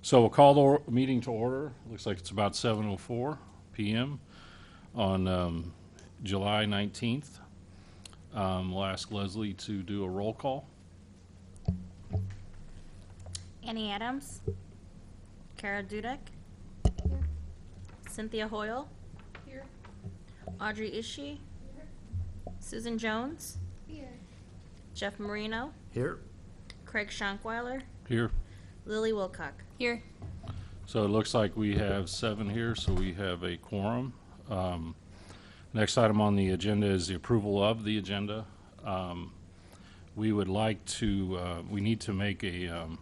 So we'll call the meeting to order. Looks like it's about 7:04 p.m. on July 19th. We'll ask Leslie to do a roll call. Annie Adams. Kara Dudek. Here. Cynthia Hoyle. Here. Audrey Ishii. Here. Susan Jones. Here. Jeff Marino. Here. Craig Schonkweiler. Here. Lily Wilcock. Here. So it looks like we have 7 here, so we have a quorum. Next item on the agenda is the approval of the agenda. We would like to, we need to make an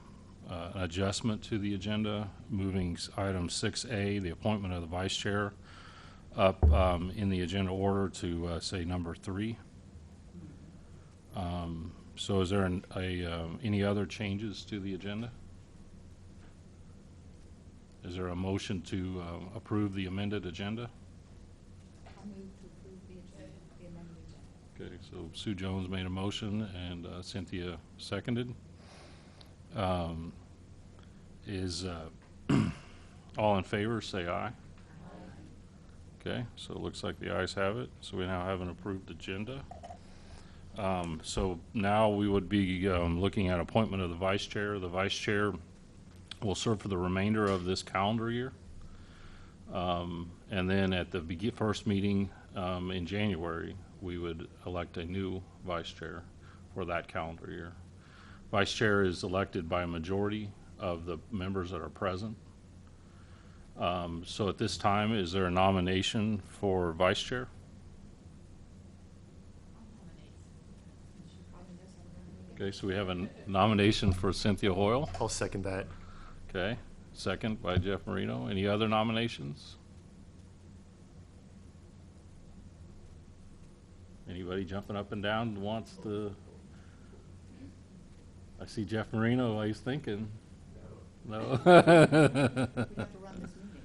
adjustment to the agenda, moving item 6A, the appointment of the vice chair, up in the agenda order to say number 3. So is there any other changes to the agenda? Is there a motion to approve the amended agenda? I'll move to approve the amended agenda. Okay, so Sue Jones made a motion and Cynthia seconded. Is all in favor, say aye. Okay, so it looks like the ayes have it. So we now have an approved agenda. So now we would be looking at appointment of the vice chair. The vice chair will serve for the remainder of this calendar year. And then at the first meeting in January, we would elect a new vice chair for that calendar year. Vice chair is elected by a majority of the members that are present. So at this time, is there a nomination for vice chair? Okay, so we have a nomination for Cynthia Hoyle. I'll second that. Okay, second by Jeff Marino. Any other nominations? Anybody jumping up and down wants to? I see Jeff Marino while he's thinking. No. We have to run this meeting.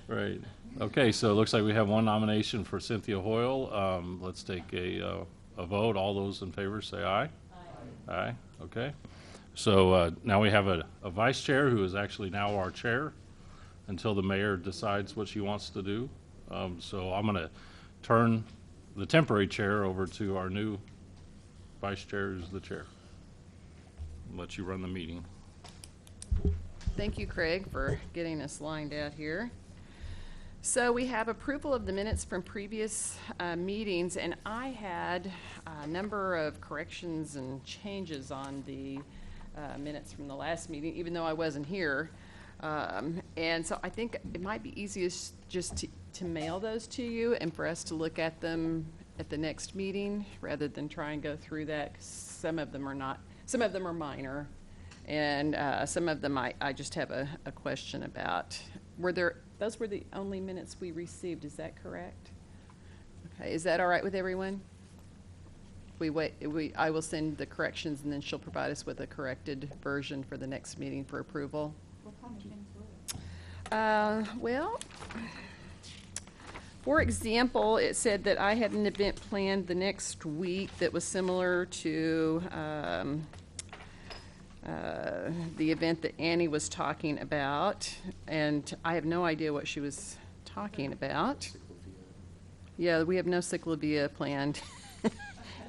Right. Okay, so it looks like we have one nomination for Cynthia Hoyle. Let's take a vote. All those in favor say aye. Aye. Aye. Okay. So now we have a vice chair who is actually now our chair until the mayor decides what she wants to do. So I'm going to turn the temporary chair over to our new vice chair, who's the chair. I'll let you run the meeting. Thank you, Craig, for getting us lined out here. So we have approval of the minutes from previous meetings, and I had a number of corrections and changes on the minutes from the last meeting, even though I wasn't here. And so I think it might be easiest just to mail those to you and for us to look at them at the next meeting rather than try and go through that, 'cause some of them are minor, and some of them I just have a question about. Those were the only minutes we received, is that correct? Okay, is that all right with everyone? I will send the corrections, and then she'll provide us with a corrected version for the next meeting for approval. What kind of minutes were they? Well, for example, it said that I had an event planned the next week that was similar to the event that Annie was talking about, and I have no idea what she was talking about. Yeah, we have no cyclovia planned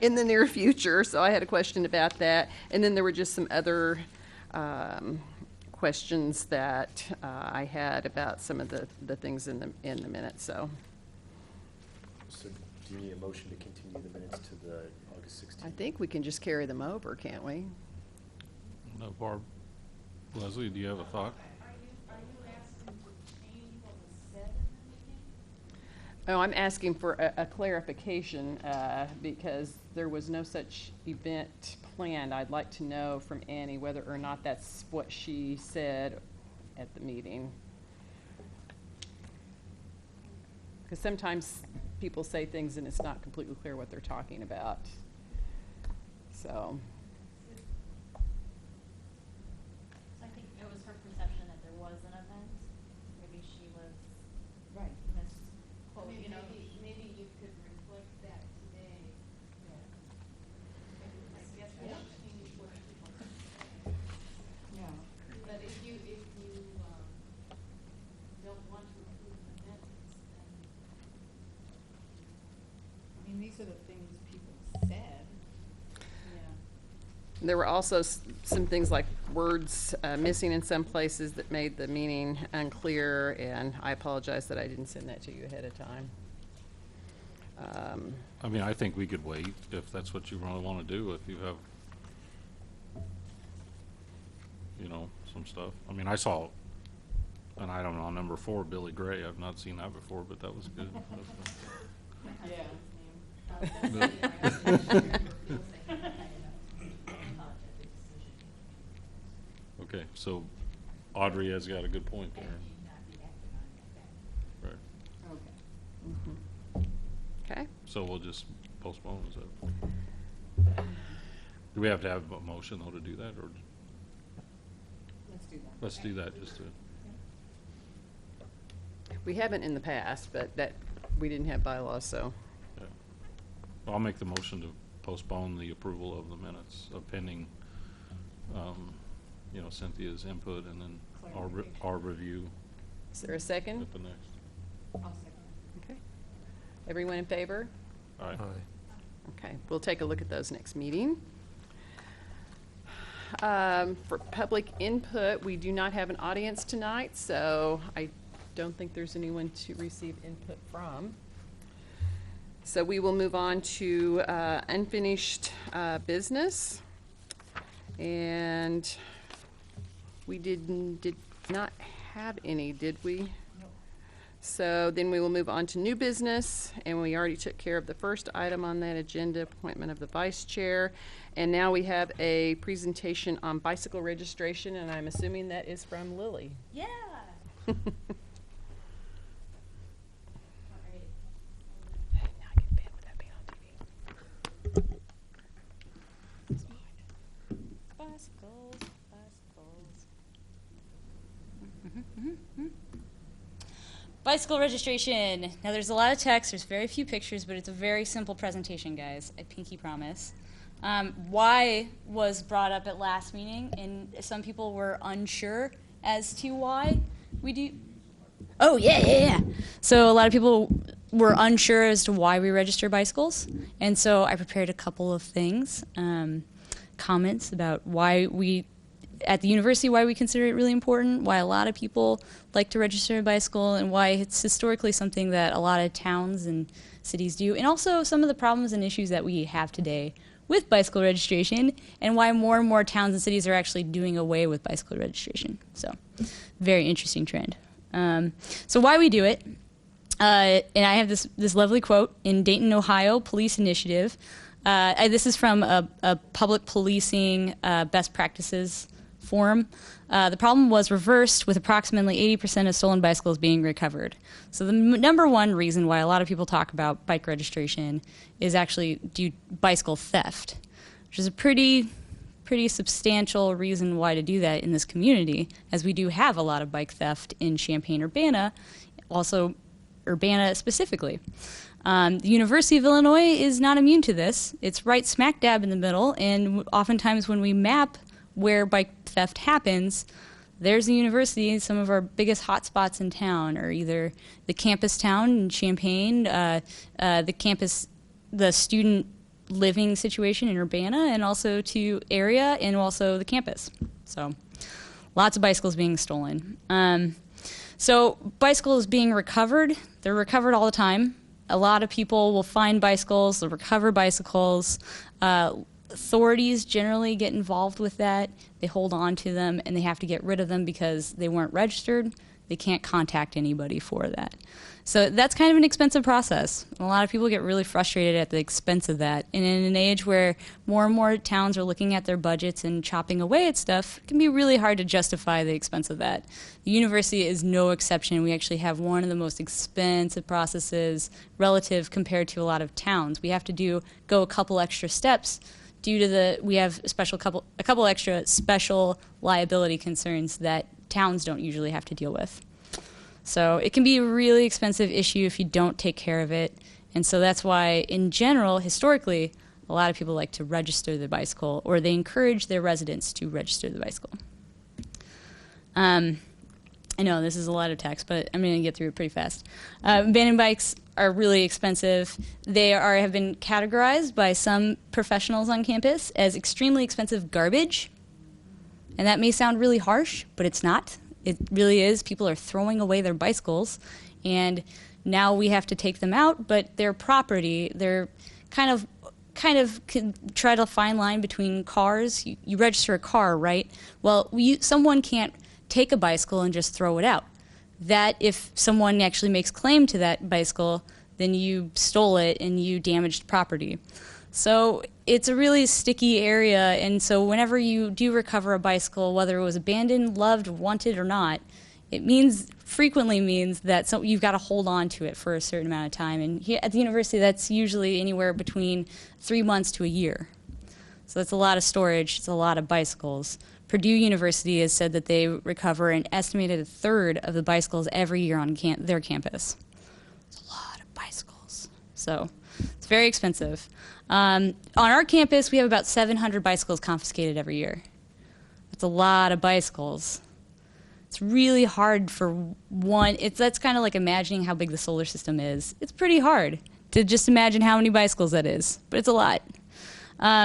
in the near future, so I had a question about that. And then there were just some other questions that I had about some of the things in the minutes. So Do you need a motion to continue the minutes to the August 16th? I think we can just carry them over, can't we? No, Barb. Leslie, do you have a thought? Are you asking to change what was said in the meeting? Oh, I'm asking for a clarification because there was no such event planned. I'd like to know from Annie whether or not that's what she said at the meeting. Because sometimes people say things and it's not completely clear what they're talking about. So. So I think it was her perception that there was an event. Maybe she was Right. misquoted, you know. Maybe you could reflect that today. I guess we don't change what people. Yeah. But if you There were also some things like words missing in some places that made the meaning unclear, and I apologize that I didn't send that to you ahead of time. I mean, I think we could wait if that's what you really want to do, if you have, you know, some stuff. I mean, I saw, and I don't know, number 4, Billy Gray. I've not seen that before, but that was good. Okay, so Audrey has got a good point there. Right. Okay. So we'll just postpone, is that? Do we have to have a motion though to do that, or? Let's do that. Let's do that, just to, We haven't in the past, but that, we didn't have bylaws, so. yeah. Well, I'll make the motion to postpone the approval of the minutes of pending, you know, Cynthia's input and then our review Is there a second? at the next. I'll second. Okay. Everyone in favor? All right. Okay, we'll take a look at those next meeting. For public input, we do not have an audience tonight, so I don't think there's anyone to receive input from. So we will move on to unfinished business. And we did not have any, did we? So then we will move on to new business, and we already took care of the first item on that agenda, appointment of the vice chair. And now we have a presentation on bicycle registration, and I'm assuming that is from Lily. Yeah. Now I get bad with that being on TV. Bicycles, bicycles. Bicycle registration. Now there's a lot of text, there's very few pictures, but it's a very simple presentation, guys. I pinky promise. Why was brought up at last meeting, and some people were unsure as to why we do. Oh, yeah. So a lot of people were unsure as to why we register bicycles, and so I prepared a couple of things, comments about why we, at the university, why we consider it really important, why a lot of people like to register a bicycle, and why it's historically something that a lot of towns and cities do, and also some of the problems and issues that we have today with bicycle registration, and why more and more towns and cities are actually doing away with bicycle registration. So, very interesting trend. So why we do it, and I have this lovely quote in Dayton, Ohio Police Initiative. This is from a public policing best practices forum. The problem was reversed with approximately 80% of stolen bicycles being recovered. So the number one reason why a lot of people talk about bike registration is actually due bicycle theft, which is a pretty substantial reason why to do that in this community, as we do have a lot of bike theft in Champaign-Urbana, also Urbana specifically. The University of Illinois is not immune to this. It's right smack dab in the middle, and oftentimes when we map where bike theft happens, there's the university. Some of our biggest hotspots in town are either the campus town in Champaign, the campus, the student living situation in Urbana, and also to area, and also the campus. So lots of bicycles being stolen. So bicycles being recovered, they're recovered all the time. A lot of people will find bicycles, they'll recover bicycles. Authorities generally get involved with that. They hold on to them, and they have to get rid of them because they weren't registered. They can't contact anybody for that. So that's kind of an expensive process. A lot of people get really frustrated at the expense of that. And in an age where more and more towns are looking at their budgets and chopping away at stuff, it can be really hard to justify the expense of that. The university is no exception. We actually have one of the most expensive processes relative compared to a lot of towns. We have to go a couple extra steps due to we have a couple extra special liability concerns that towns don't usually have to deal with. So it can be a really expensive issue if you don't take care of it. And so that's why, in general, historically, a lot of people like to register their bicycle, or they encourage their residents to register the bicycle. I know this is a lot of text, but I'm going to get through it pretty fast. Abandoned bikes are really expensive. They have been categorized by some professionals on campus as extremely expensive garbage. And that may sound really harsh, but it's not. It really is. People are throwing away their bicycles, and now we have to take them out, but they're property. They're kind of can try to fine line between cars. You register a car, right? Well, someone can't take a bicycle and just throw it out. That if someone actually makes claim to that bicycle, then you stole it and you damaged property. So it's a really sticky area, and so whenever you do recover a bicycle, whether it was abandoned, loved, wanted, or not, it frequently means that you've got to hold on to it for a certain amount of time. And here at the university, that's usually anywhere between 3 months to a year. So that's a lot of storage. It's a lot of bicycles. Purdue University has said that they recover an estimated 1/3 of the bicycles every year on their campus. It's a lot of bicycles. So it's very expensive. On our campus, we have about 700 bicycles confiscated every year. That's a lot of bicycles. It's really hard for one. That's kind of like imagining how big the solar system is. It's pretty hard to just imagine how many bicycles that is, but it's a lot.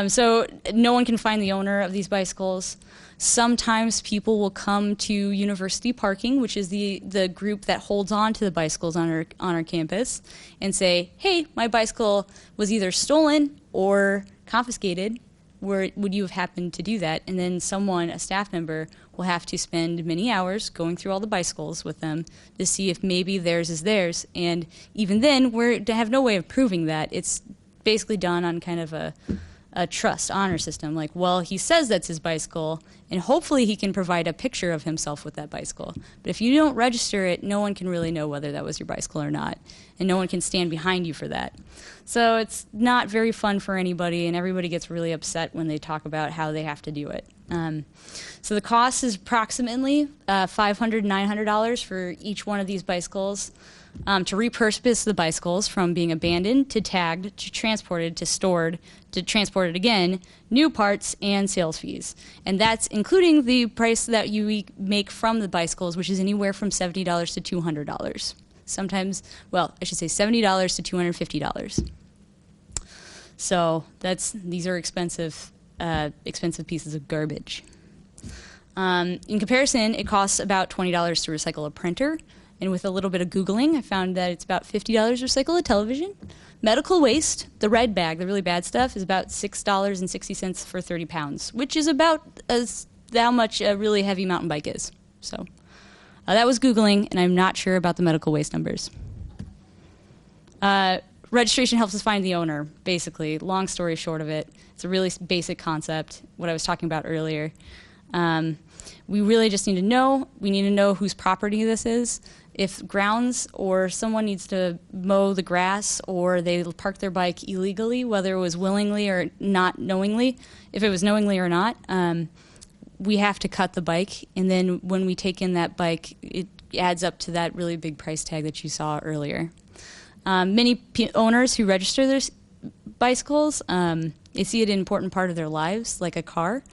So no one can find the owner of these bicycles. Sometimes people will come to university parking, which is the group that holds on to the bicycles on our campus, and say, hey, my bicycle was either stolen or confiscated. Would you have happened to do that? And then a staff member, will have to spend many hours going through all the bicycles with them to see if maybe theirs is theirs. And even then, we have no way of proving that. It's basically done on kind of a trust honor system. Like, well, he says that's his bicycle, and hopefully he can provide a picture of himself with that bicycle. But if you don't register it, no one can really know whether that was your bicycle or not, and no one can stand behind you for that. So it's not very fun for anybody, and everybody gets really upset when they talk about how they have to do it. So the cost is approximately $500, $900 for each one of these bicycles. To repurpose the bicycles from being abandoned to tagged to transported to stored to transported again, new parts and sales fees. And that's including the price that you make from the bicycles, which is anywhere from $70 to $200. Sometimes, well, I should say $70 to $250. So these are expensive pieces of garbage. In comparison, it costs about $20 to recycle a printer. And with a little bit of Googling, I found that it's about $50 to recycle a television. Medical waste, the red bag, the really bad stuff, is about $6.60 for 30 pounds, which is about how much a really heavy mountain bike is. So that was Googling, and I'm not sure about the medical waste numbers. Registration helps us find the owner, basically. Long story short of it, it's a really basic concept, what I was talking about earlier. We really just need to know. We need to know whose property this is. If grounds or someone needs to mow the grass or they park their bike illegally, whether it was willingly or not knowingly, if it was knowingly or not, we have to cut the bike. And then when we take in that bike, it adds up to that really big price tag that you saw earlier. Many owners who register their bicycles, they see it an important part of their lives, like a car.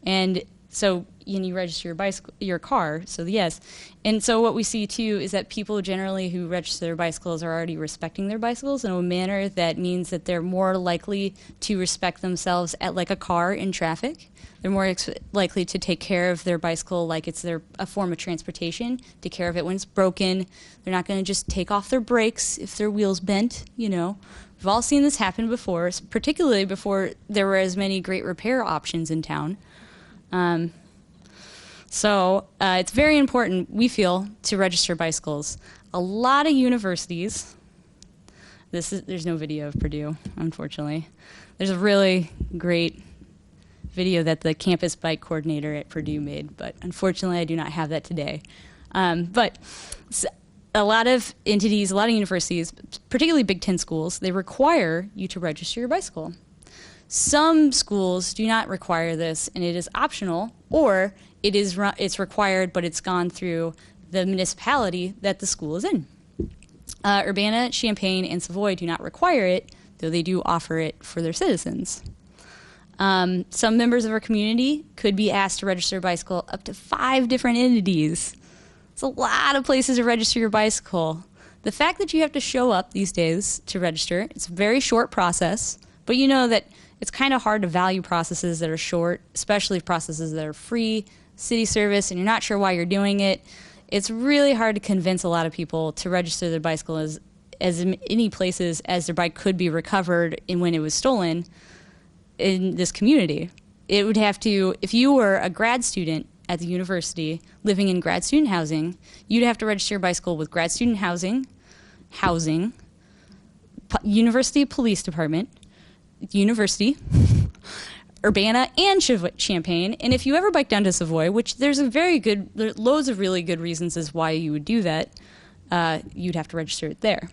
And so you register your car, so yes. And so what we see too is that people generally who register their bicycles are already respecting their bicycles in a manner that means that they're more likely to respect themselves like a car in traffic. They're more likely to take care of their bicycle like it's a form of transportation, take care of it when it's broken. They're not going to just take off their brakes if their wheel's bent, We've all seen this happen before, particularly before there were as many great repair options in town. So it's very important, we feel, to register bicycles. A lot of universities, there's no video of Purdue, unfortunately. There's a really great video that the campus bike coordinator at Purdue made, but unfortunately I do not have that today. But a lot of entities, a lot of universities, particularly Big Ten schools, they require you to register your bicycle. Some schools do not require this, and it is optional, or it's required, but it's gone through the municipality that the school is in. Urbana, Champaign, and Savoy do not require it, though they do offer it for their citizens. Some members of our community could be asked to register a bicycle up to 5 different entities. It's a lot of places to register your bicycle. The fact that you have to show up these days to register, it's a very short process, but you know that it's kind of hard to value processes that are short, especially processes that are free, city service, and you're not sure why you're doing it. It's really hard to convince a lot of people to register their bicycle as in any places as their bike could be recovered in when it was stolen in this community. It would have to, if you were a grad student at the university living in grad student housing, you'd have to register your bicycle with grad student housing, university police department, university, Urbana, and Champaign. And if you ever bike down to Savoy, which there's loads of really good reasons as why you would do that, you'd have to register it there.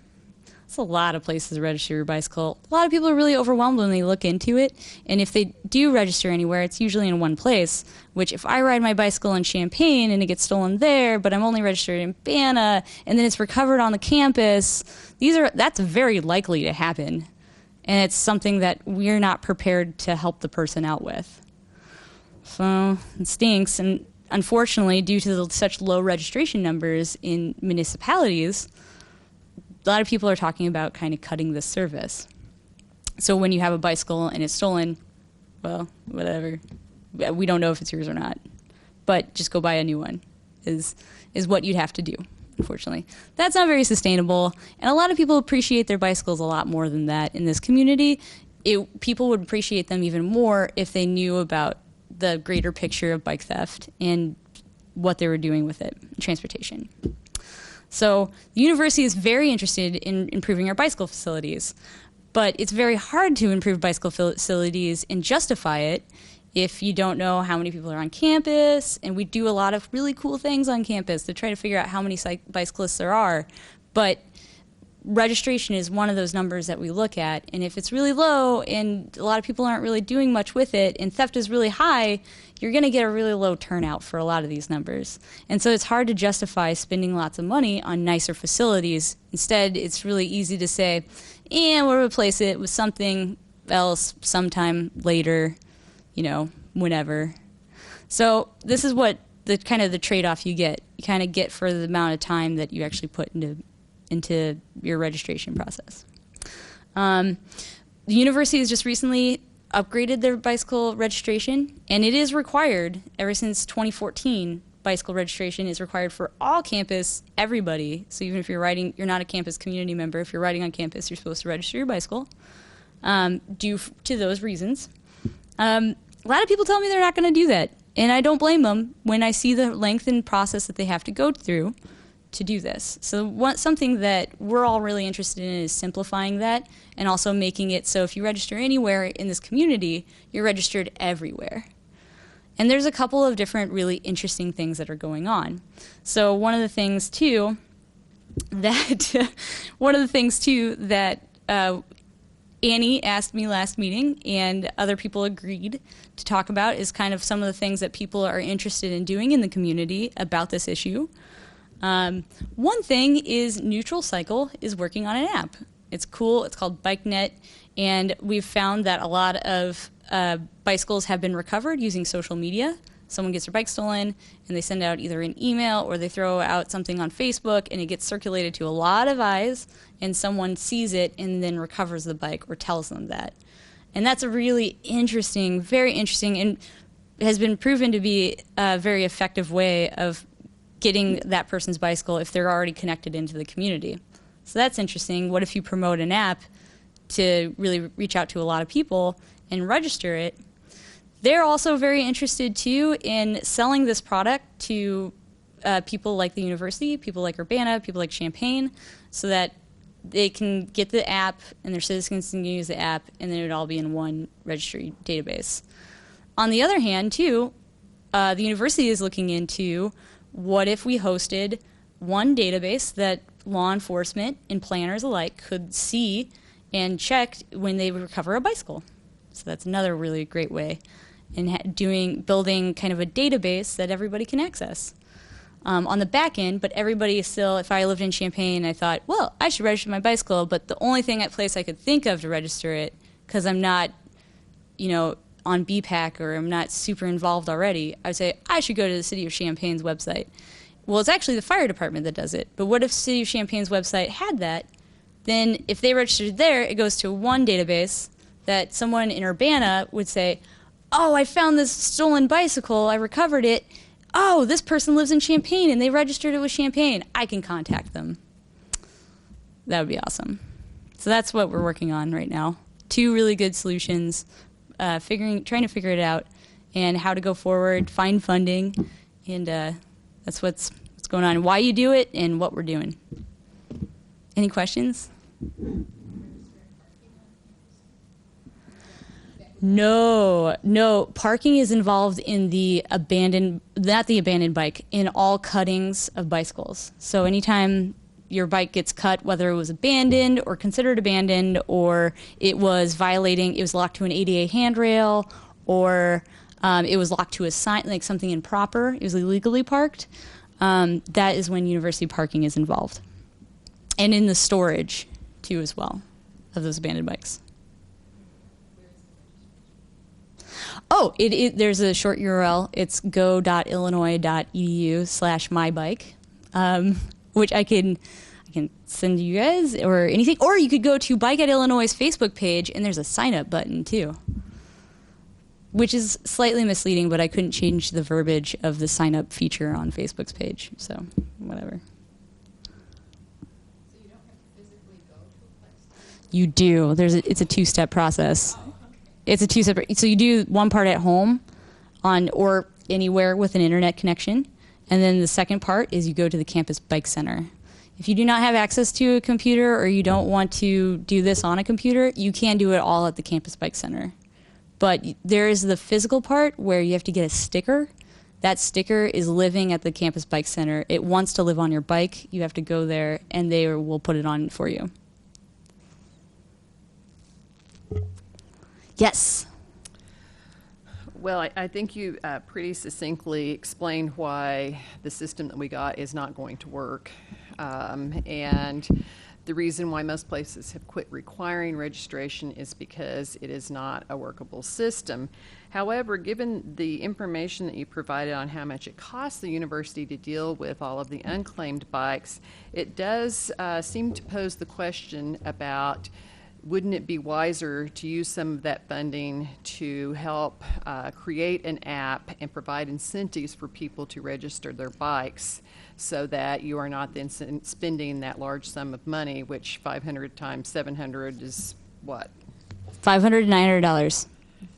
It's a lot of places to register your bicycle. A lot of people are really overwhelmed when they look into it, and if they do register anywhere, it's usually in one place, which if I ride my bicycle in Champaign and it gets stolen there, but I'm only registered in Urbana, and then it's recovered on the campus, that's very likely to happen, and it's something that we're not prepared to help the person out with. So it stinks, and unfortunately, due to such low registration numbers in municipalities, a lot of people are talking about kind of cutting this service. So when you have a bicycle and it's stolen, well, whatever. We don't know if it's yours or not. But just go buy a new one is what you'd have to do, unfortunately. That's not very sustainable, and a lot of people appreciate their bicycles a lot more than that in this community. People would appreciate them even more if they knew about the greater picture of bike theft and what they were doing with it, transportation. So the university is very interested in improving our bicycle facilities, but it's very hard to improve bicycle facilities and justify it if you don't know how many people are on campus, and we do a lot of really cool things on campus to try to figure out how many bicyclists there are, but registration is one of those numbers that we look at, and if it's really low and a lot of people aren't really doing much with it and theft is really high, you're going to get a really low turnout for a lot of these numbers. And so it's hard to justify spending lots of money on nicer facilities. Instead, it's really easy to say, we'll replace it with something else sometime later, whenever. So this is what the kind of the trade-off you get. You kind of get for the amount of time that you actually put into your registration process. The university has just recently upgraded their bicycle registration, and it is required ever since 2014. Bicycle registration is required for all campus, everybody. So even if you're not a campus community member, if you're riding on campus, you're supposed to register your bicycle due to those reasons. A lot of people tell me they're not going to do that, and I don't blame them when I see the lengthened process that they have to go through to do this. So something that we're all really interested in is simplifying that and also making it so if you register anywhere in this community, you're registered everywhere. And there's a couple of different really interesting things that are going on. So one of the things too that Annie asked me last meeting and other people agreed to talk about is kind of some of the things that people are interested in doing in the community about this issue. One thing is Neutral Cycle is working on an app. It's cool. It's called BikeNet, and we've found that a lot of bicycles have been recovered using social media. Someone gets their bike stolen, and they send out either an email or they throw out something on Facebook, and it gets circulated to a lot of eyes, and someone sees it and then recovers the bike or tells them that. And that's a really interesting, very interesting, and has been proven to be a very effective way of getting that person's bicycle if they're already connected into the community. So that's interesting. What if you promote an app to really reach out to a lot of people and register it? They're also very interested, too, in selling this product to people like the university, people like Urbana, people like Champaign, so that they can get the app and their citizens can use the app, and then it would all be in one registry database. On the other hand, too, the university is looking into what if we hosted one database that law enforcement and planners alike could see and check when they recover a bicycle? So that's another really great way in building kind of a database that everybody can access. On the back end, but everybody is still, if I lived in Champaign, I thought, well, I should register my bicycle, but the only place I could think of to register it, because I'm not, on BPAC or I'm not super involved already, I would say I should go to the City of Champaign's website, well, it's actually the fire department that does it. But what if City of Champaign's website had that? Then if they registered there, it goes to one database that someone in Urbana would say, oh, I found this stolen bicycle, I recovered it. Oh, this person lives in Champaign and they registered it with Champaign. I can contact them. That would be awesome. So that's what we're working on right now. 2 really good solutions, trying to figure it out, and how to go forward, find funding, and that's what's going on. Why you do it and what we're doing. Any questions? No. Parking is involved in the not the abandoned bike, in all cuttings of bicycles. So anytime your bike gets cut, whether it was abandoned or considered abandoned, or it was locked to an ADA handrail, or it was locked to a sign, like something improper, it was illegally parked, that is when university parking is involved. And in the storage, too, as well, of those abandoned bikes. Oh, there's a short URL. It's go.illinois.edu/mybike, which I can send you guys or anything. Or you could go to Bike at Illinois' Facebook page, and there's a sign-up button, too, which is slightly misleading, but I couldn't change the verbiage of the sign-up feature on Facebook's page, so whatever. So you don't have to physically go to a place? You do. It's a 2-step process. It's a 2-step. So you do one part at home, or anywhere with an internet connection, and then the second part is you go to the campus bike center. If you do not have access to a computer, or you don't want to do this on a computer, you can do it all at the campus bike center. But there is the physical part where you have to get a sticker. That sticker is living at the campus bike center. It wants to live on your bike. You have to go there, and they will put it on for you. Yes. Well, I think you pretty succinctly explained why the system that we got is not going to work. And the reason why most places have quit requiring registration is because it is not a workable system. However, given the information that you provided on how much it costs the university to deal with all of the unclaimed bikes, it does seem to pose the question about, wouldn't it be wiser to use some of that funding to help create an app and provide incentives for people to register their bikes, so that you are not then spending that large sum of money, which 500 times 700 is what? $500 to $900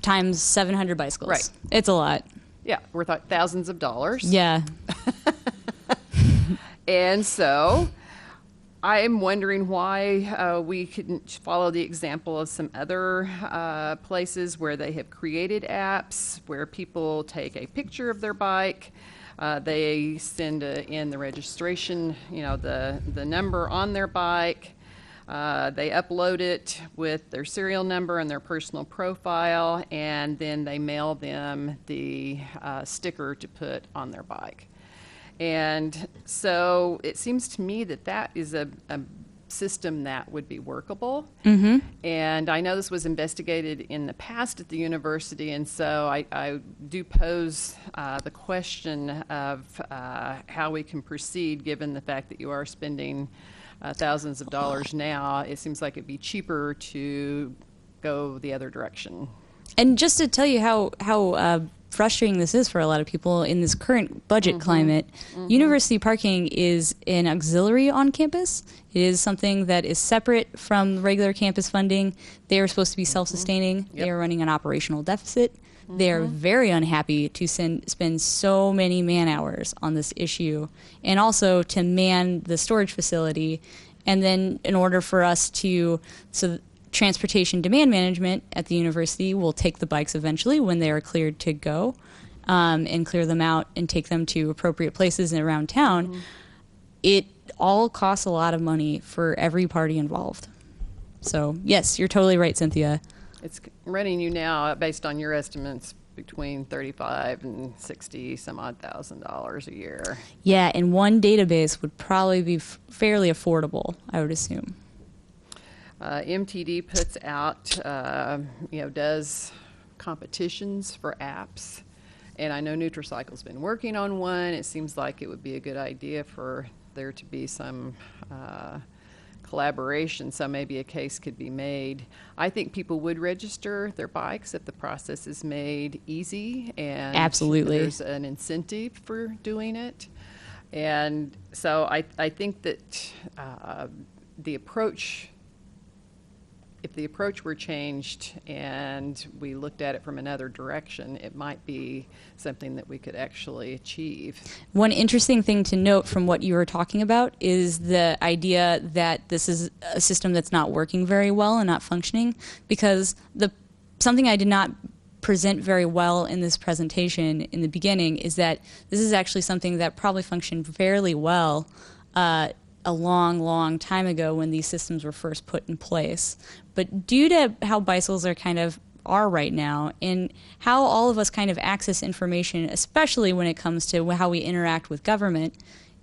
times 700 bicycles. Right. It's a lot. Yeah, we're thousands of dollars. Yeah. And so I'm wondering why we couldn't follow the example of some other places where they have created apps where people take a picture of their bike, they send in the registration, the number on their bike, they upload it with their serial number and their personal profile, and then they mail them the sticker to put on their bike. And so it seems to me that is a system that would be workable. Mm-hmm. And I know this was investigated in the past at the university, and so I do pose the question of how we can proceed, given the fact that you are spending thousands of dollars now. It seems like it'd be cheaper to go the other direction. And just to tell you how frustrating this is for a lot of people in this current budget climate, university parking is an auxiliary on campus. It is something that is separate from regular campus funding. They are supposed to be self-sustaining. Yep. They are running an operational deficit. They are very unhappy to spend so many man-hours on this issue, and also to man the storage facility. And then in order for us so transportation demand management at the university will take the bikes eventually when they are cleared to go, and clear them out and take them to appropriate places around town. It all costs a lot of money for every party involved. So yes, you're totally right, Cynthia. It's running you now, based on your estimates, between $35,000 and $60,000 a year. Yeah, and one database would probably be fairly affordable, I would assume. MTD puts out, does competitions for apps, And I know Nutricycle's been working on one. It seems like it would be a good idea for there to be some collaboration, so maybe a case could be made. I think people would register their bikes if the process is made easy and Absolutely. there's an incentive for doing it. And so I think that the approach, if the approach were changed and we looked at it from another direction, it might be something that we could actually achieve. One interesting thing to note from what you were talking about is the idea that this is a system that's not working very well and not functioning, because something I did not present very well in this presentation in the beginning is that this is actually something that probably functioned fairly well a long, long time ago when these systems were first put in place. But due to how bicycles are right now, and how all of us kind of access information, especially when it comes to how we interact with government,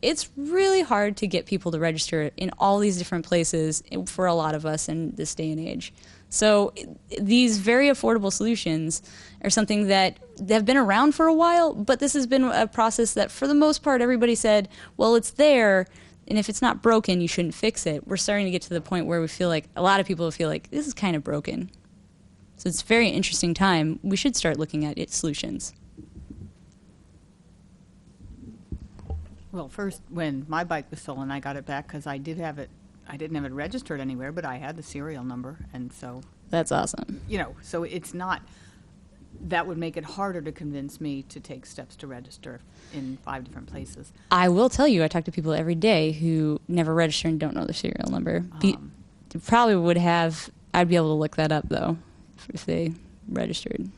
it's really hard to get people to register in all these different places for a lot of us in this day and age. So these very affordable solutions are something that have been around for a while, but this has been a process that for the most part everybody said, well, it's there, and if it's not broken, you shouldn't fix it. We're starting to get to the point where we feel like, a lot of people feel like, this is kind of broken. So it's a very interesting time. We should start looking at solutions. Well, first, when my bike was stolen, I got it back because I didn't have it registered anywhere, but I had the serial number, and so, That's awesome. so it's not, that would make it harder to convince me to take steps to register in 5 different places. I will tell you, I talk to people every day who never register and don't know their serial number. Probably would have, I'd be able to look that up, though, if they registered.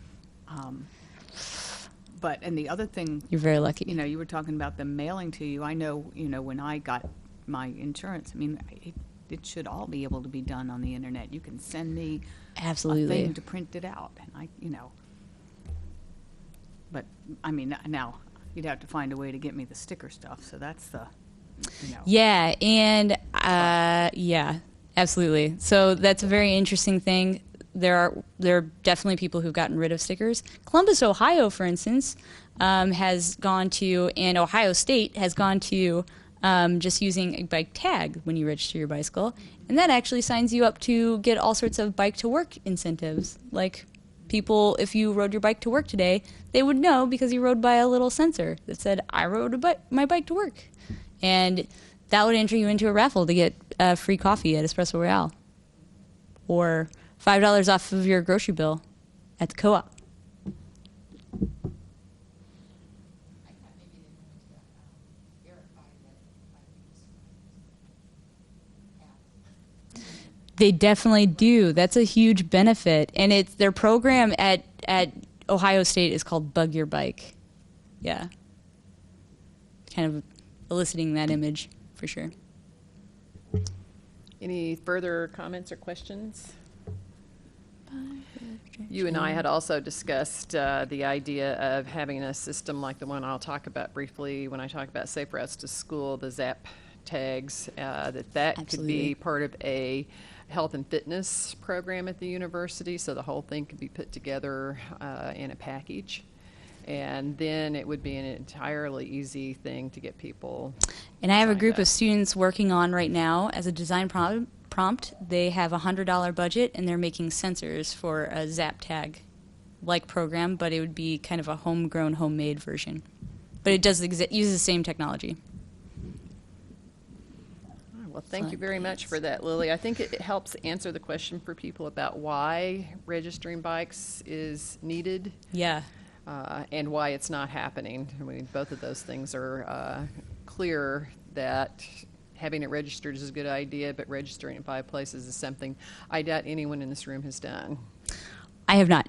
And the other thing, You're very lucky. you were talking about them mailing to you. I know, when I got my insurance, it should all be able to be done on the internet. You can send me Absolutely. a thing to print it out, and But now you'd have to find a way to get me the sticker stuff. So that's the, Yeah, and yeah, absolutely. So that's a very interesting thing. There are definitely people who've gotten rid of stickers. Columbus, Ohio, for instance, has gone to, and Ohio State has gone to just using a bike tag when you register your bicycle, and that actually signs you up to get all sorts of bike to work incentives. Like people, if you rode your bike to work today, they would know because you rode by a little sensor that said, I rode my bike to work. And that would enter you into a raffle to get free coffee at Espresso Royale. Or $5 off of your grocery bill at the co-op. They definitely do. That's a huge benefit. And it's their program at Ohio State is called Bug Your Bike. Yeah. Kind of eliciting that image, for sure. Any further comments or questions? You and I had also discussed the idea of having a system like the one I'll talk about briefly when I talk about Safe Routes to School, the ZAP tags, that could Absolutely. be part of a health and fitness program at the university, so the whole thing could be put together in a package. And then it would be an entirely easy thing to get people. And I have a signed group up. of students working on right now as a design prompt. They have a $100 budget, and they're making sensors for a Zap tag like program, but it would be kind of a homegrown, homemade version. But it does use the same technology. Well, thank you very much for that, Lily. I think it helps answer the question for people about why registering bikes is needed Yeah. and why it's not happening. I mean, both of those things are clear that having it registered is a good idea, but registering in 5 places is something I doubt anyone in this room has done. I have not.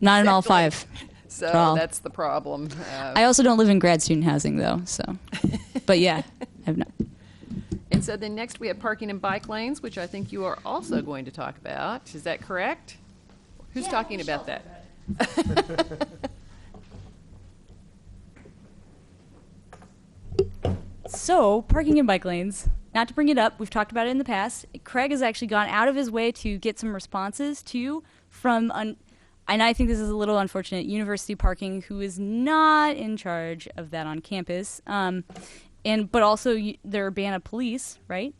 Not in all 5. So Well, that's the problem. I also don't live in grad student housing, though, so. But yeah, I have not. And so then next we have parking and bike lanes, which I think you are also going to talk about. Is that correct? Who's talking about that? So, parking and bike lanes. Not to bring it up, we've talked about it in the past. Craig has actually gone out of his way to get some responses from and I think this is a little unfortunate, university parking, who is not in charge of that on campus, but also they're a ban of police, right?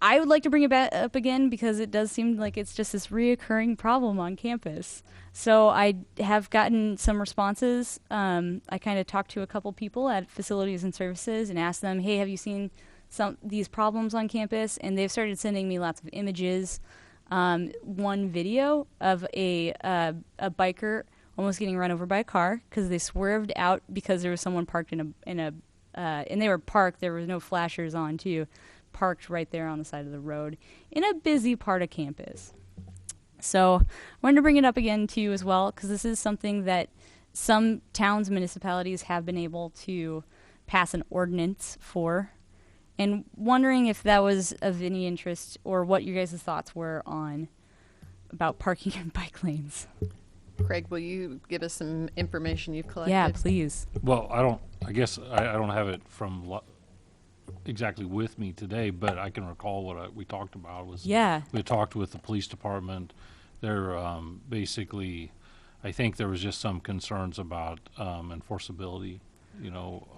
I would like to bring it back up again because it does seem like it's just this reoccurring problem on campus. So I have gotten some responses. I kind of talked to a couple people at facilities and services and asked them, hey, have you seen these problems on campus? And they've started sending me lots of images. One video of a biker almost getting run over by a car because they swerved out because there was someone parked and they were parked. There was no flashers on too. Parked right there on the side of the road in a busy part of campus. So I wanted to bring it up again to you as well because this is something that some towns, municipalities have been able to pass an ordinance for, and wondering if that was of any interest or what your guys' thoughts were on about parking in bike lanes. Craig, will you give us some information you've collected? Yeah, please. Well, I guess I don't have it from exactly with me today, but I can recall what we talked about was we talked with the police department. They're basically, I think there was just some concerns about enforceability,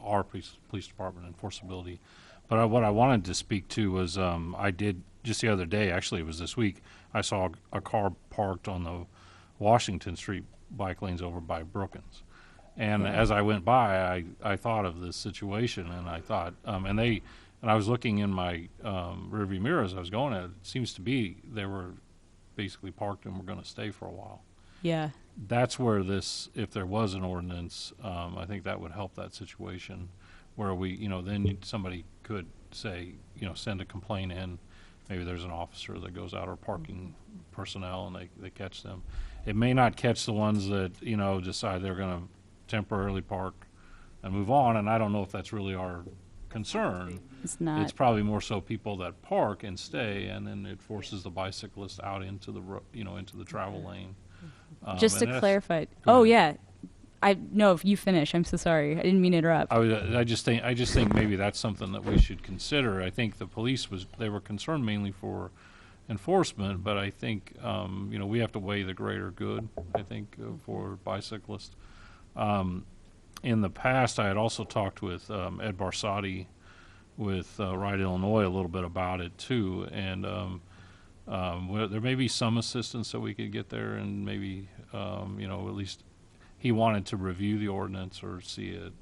our police department enforceability. But what I wanted to speak to was I did just the other day, actually it was this week, I saw a car parked on the Washington Street bike lanes over by Brookins. And as I went by, I thought of this situation, and I thought, and I was looking in my rearview mirror as I was going at it. It seems to be they were basically parked and were going to stay for a while. Yeah. That's where if there was an ordinance, I think that would help that situation, where then somebody could say, send a complaint in. Maybe there's an officer that goes out, or parking personnel, and they catch them. It may not catch the ones that decide they're going to temporarily park and move on, and I don't know if that's really our concern. It's not. It's probably more so people that park and stay, and then it forces the bicyclist out into the into the travel lane. Just to and clarify. Go Oh ahead. yeah, no. If you finish, I'm so sorry. I didn't mean to interrupt. I just think maybe that's something that we should consider. I think the police they were concerned mainly for enforcement, but I think we have to weigh the greater good. I think for bicyclists. In the past, I had also talked with Ed Barsotti with Ride Illinois a little bit about it too, and there may be some assistance that we could get there, and maybe at least he wanted to review the ordinance or see it,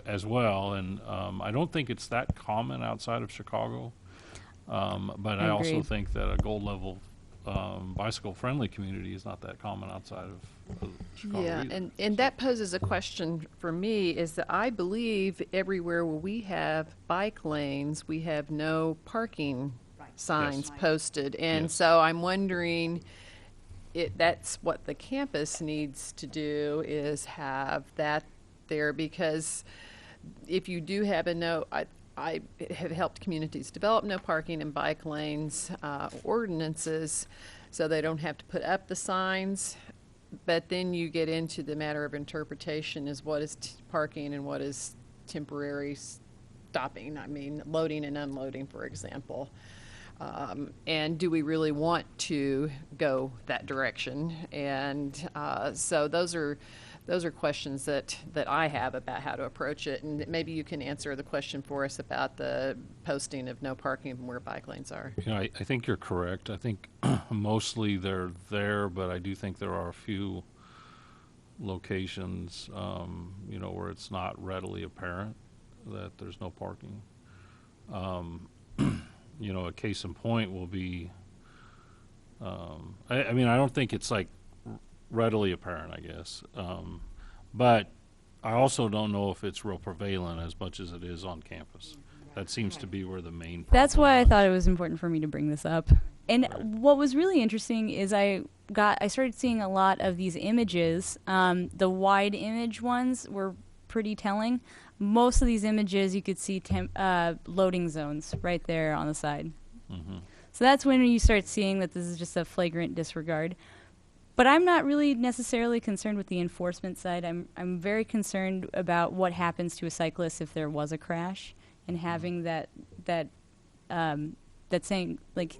as well. And I don't think it's that common outside of Chicago, but I also think that a gold level bicycle-friendly community is not that common outside of Chicago either. and that poses a question for me, is that I believe everywhere where we have bike lanes, we have no parking signs posted. And Yes. so I'm wondering, that's what the campus needs to do, is have that there, because if you do have I have helped communities develop no parking in bike lanes ordinances, so they don't have to put up the signs. But then you get into the matter of interpretation, is what is parking and what is temporary stopping. I mean, loading and unloading, for example. And do we really want to go that direction? And so those are questions that I have about how to approach it. And maybe you can answer the question for us about the posting of no parking where bike lanes are. I think you're correct. I think mostly they're there, but I do think there are a few locations, where it's not readily apparent that there's no parking. A case in point will be, I don't think it's like readily apparent, I guess. But I also don't know if it's real prevalent as much as it is on campus. That seems to be where the main problem That's why I lies. thought it was important for me to bring this up. And what was really interesting is I started seeing a lot of these images. The wide image ones were pretty telling. Most of these images you could see loading zones right there on the side. Mm-hmm. So that's when you start seeing that this is just a flagrant disregard. But I'm not really necessarily concerned with the enforcement side. I'm very concerned about what happens to a cyclist if there was a crash, and having that saying, like,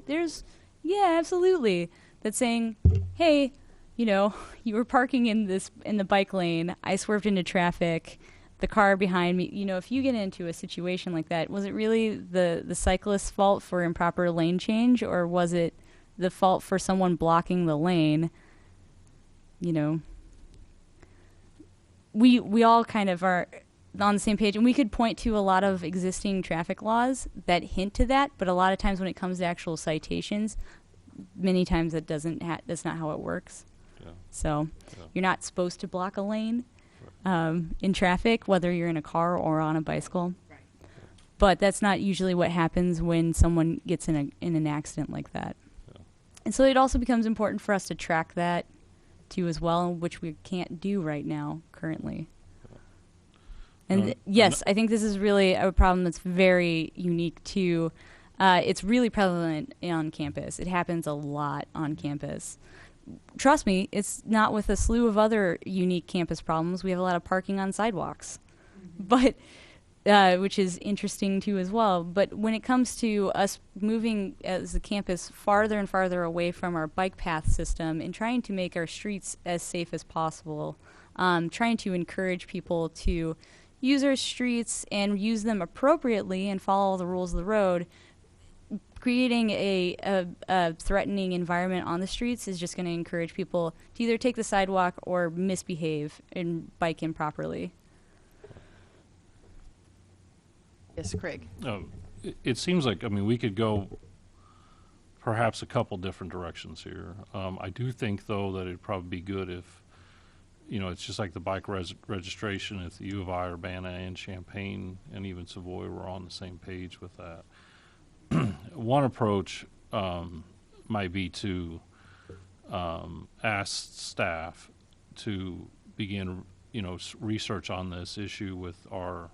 absolutely, that's saying, hey, you know, you were parking in the bike lane. I swerved into traffic. The car behind me, you know, if you get into a situation like that, was it really the cyclist's fault for improper lane change, or was it the fault for someone blocking the lane? You know, we all kind of are on the same page, and we could point to a lot of existing traffic laws that hint to that, but a lot of times when it comes to actual citations, many times that's not how it works. Yeah. So Yeah. you're not supposed to block a lane in traffic, whether you're in a car or on a bicycle. Right. But that's not usually what happens when someone gets in an accident like that. Yeah. And so it also becomes important for us to track that too as well, which we can't do right now currently. And yes, I think this is really a problem that's very unique to, it's really prevalent on campus. It happens a lot on campus. Trust me, it's not with a slew of other unique campus problems. We have a lot of parking on sidewalks, but which is interesting too as well. But when it comes to us moving as a campus farther and farther away from our bike path system and trying to make our streets as safe as possible, trying to encourage people to use our streets and use them appropriately and follow the rules of the road, creating a threatening environment on the streets is just going to encourage people to either take the sidewalk or misbehave and bike improperly. Yes, Craig. It seems like, I mean, we could go perhaps a couple different directions here. I do think, though, that it'd probably be good if, you know, it's just like the bike registration, if the U of I, Urbana, and Champaign, and even Savoy were on the same page with that. One approach might be to ask staff to begin, you know, research on this issue with our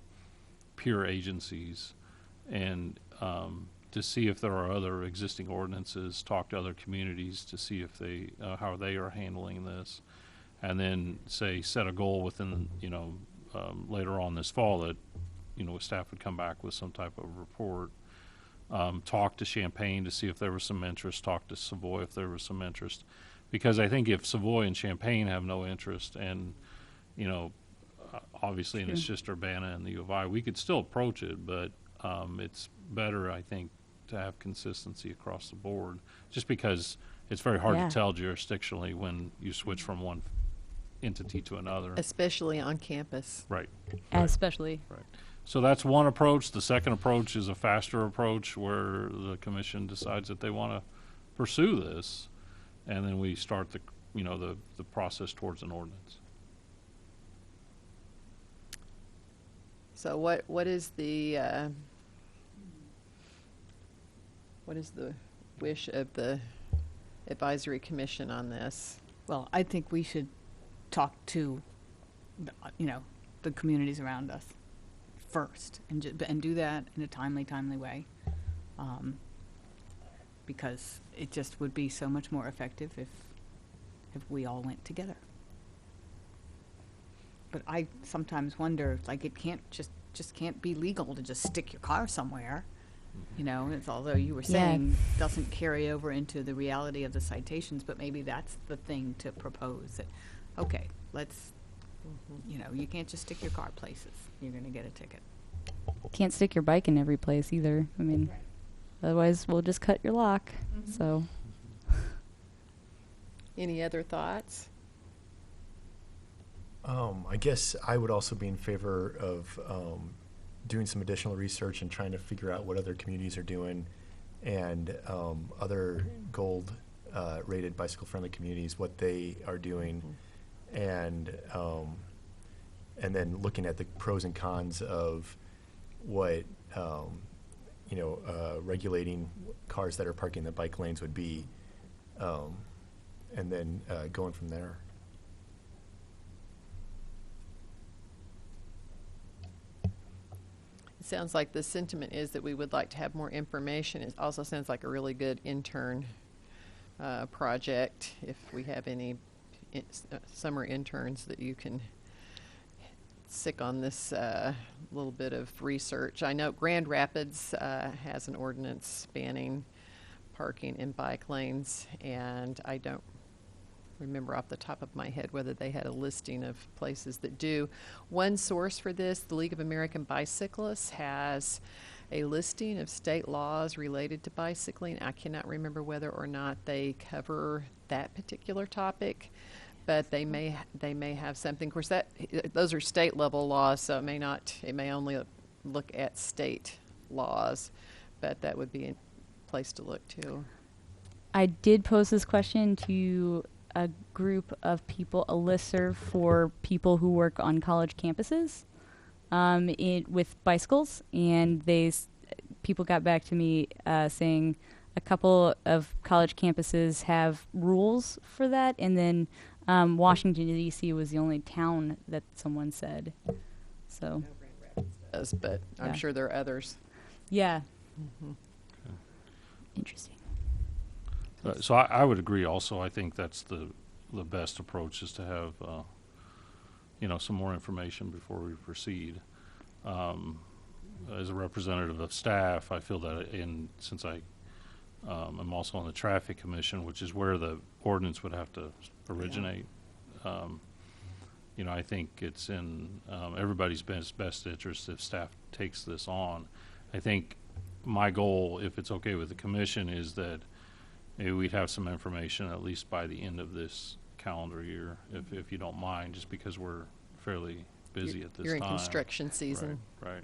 peer agencies and to see if there are other existing ordinances, talk to other communities to see if they, how they are handling this, and then say set a goal within, you know, later on this fall that, you know, staff would come back with some type of report. Talk to Champaign to see if there was some interest, talk to Savoy if there was some interest. Because I think if Savoy and Champaign have no interest and, you know, obviously, and it's just Urbana and the U of I, we could still approach it, but it's better, I think, to have consistency across the board, just because it's very hard Yeah. to tell jurisdictionally when you switch from one entity to another. Especially on campus. Right. Especially. Right. So that's one approach. The second approach is a faster approach where the commission decides that they want to pursue this, and then we start the, you know, the process towards an ordinance. So what is the wish of the advisory commission on this? Well, I think we should talk to, you know, the communities around us first, and do that in a timely way, because it just would be so much more effective if we all went together. But I sometimes wonder, like, it can't just can't be legal to just stick your car somewhere. You know, it's, although you were saying doesn't carry over into the reality of the citations, but maybe that's the thing to propose. That, okay, let's, you know, you can't just stick your car places. You're going to get a ticket. Can't stick your bike in every place either. I mean, otherwise we'll just cut your lock. So Any other thoughts? I guess I would also be in favor of doing some additional research and trying to figure out what other communities are doing and other gold rated bicycle friendly communities, what they are doing, and then looking at the pros and cons of what you know, regulating cars that are parking in the bike lanes would be, and then going from there. It sounds like the sentiment is that we would like to have more information. It also sounds like a really good intern project. If we have any summer interns that you can sick on this little bit of research. I know Grand Rapids has an ordinance banning parking in bike lanes, and I don't remember off the top of my head whether they had a listing of places that do. One source for this, the League of American Bicyclists, has a listing of state laws related to bicycling. I cannot remember whether or not they cover that particular topic, but they may have something. Of course, those are state level laws, so it may only look at state laws, but that would be a place to look too. I did pose this question to a group of people, a listserv for people who work on college campuses with bicycles, and people got back to me saying a couple of college campuses have rules for that, and then Washington, D.C. was the only town that someone said. So, Does, but I'm Yeah. sure there are others. yeah. Interesting. So I would agree also. I think that's the best approach is to have, some more information before we proceed. As a representative of staff, I feel that since I am also on the Traffic Commission, which is where the ordinance would have to originate, I think it's in everybody's best interest if staff takes this on. I think my goal, if it's okay with the commission, is that maybe we'd have some information at least by the end of this calendar year, if you don't mind, just because we're fairly busy at this You're in time. construction season. Right.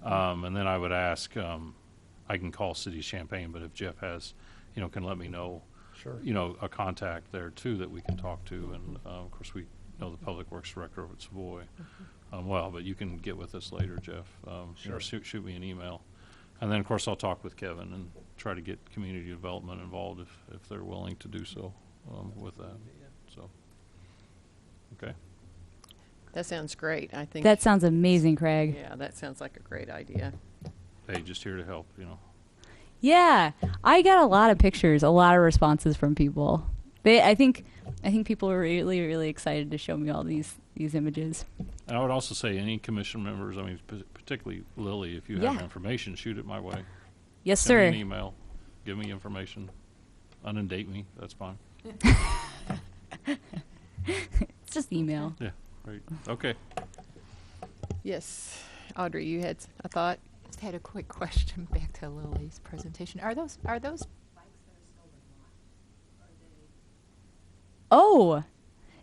And then I would ask, I can call City of Champaign, but if Jeff has, can let me know, Sure. a contact there too that we can talk to. And of course, we know the Public Works Director over at Savoy well, but you can get with us later, Jeff. Sure. Shoot me an email. And then, of course, I'll talk with Kevin and try to get community development involved if they're willing to do so with that. So, okay. That sounds great. I think That sounds amazing, Craig. Yeah, that sounds like a great idea. Hey, just here to help, Yeah, I got a lot of pictures, a lot of responses from people. I think people were really, really excited to show me all these images. And I would also say any commission members, particularly Lily, if you have information, shoot it my way. Yes, Send me sir. an email. Give me information. Unindate me. That's fine. It's just email. Yeah, right. Okay. Yes, Audrey, you had a thought? Just had a quick question back to Lily's presentation. Are those Oh,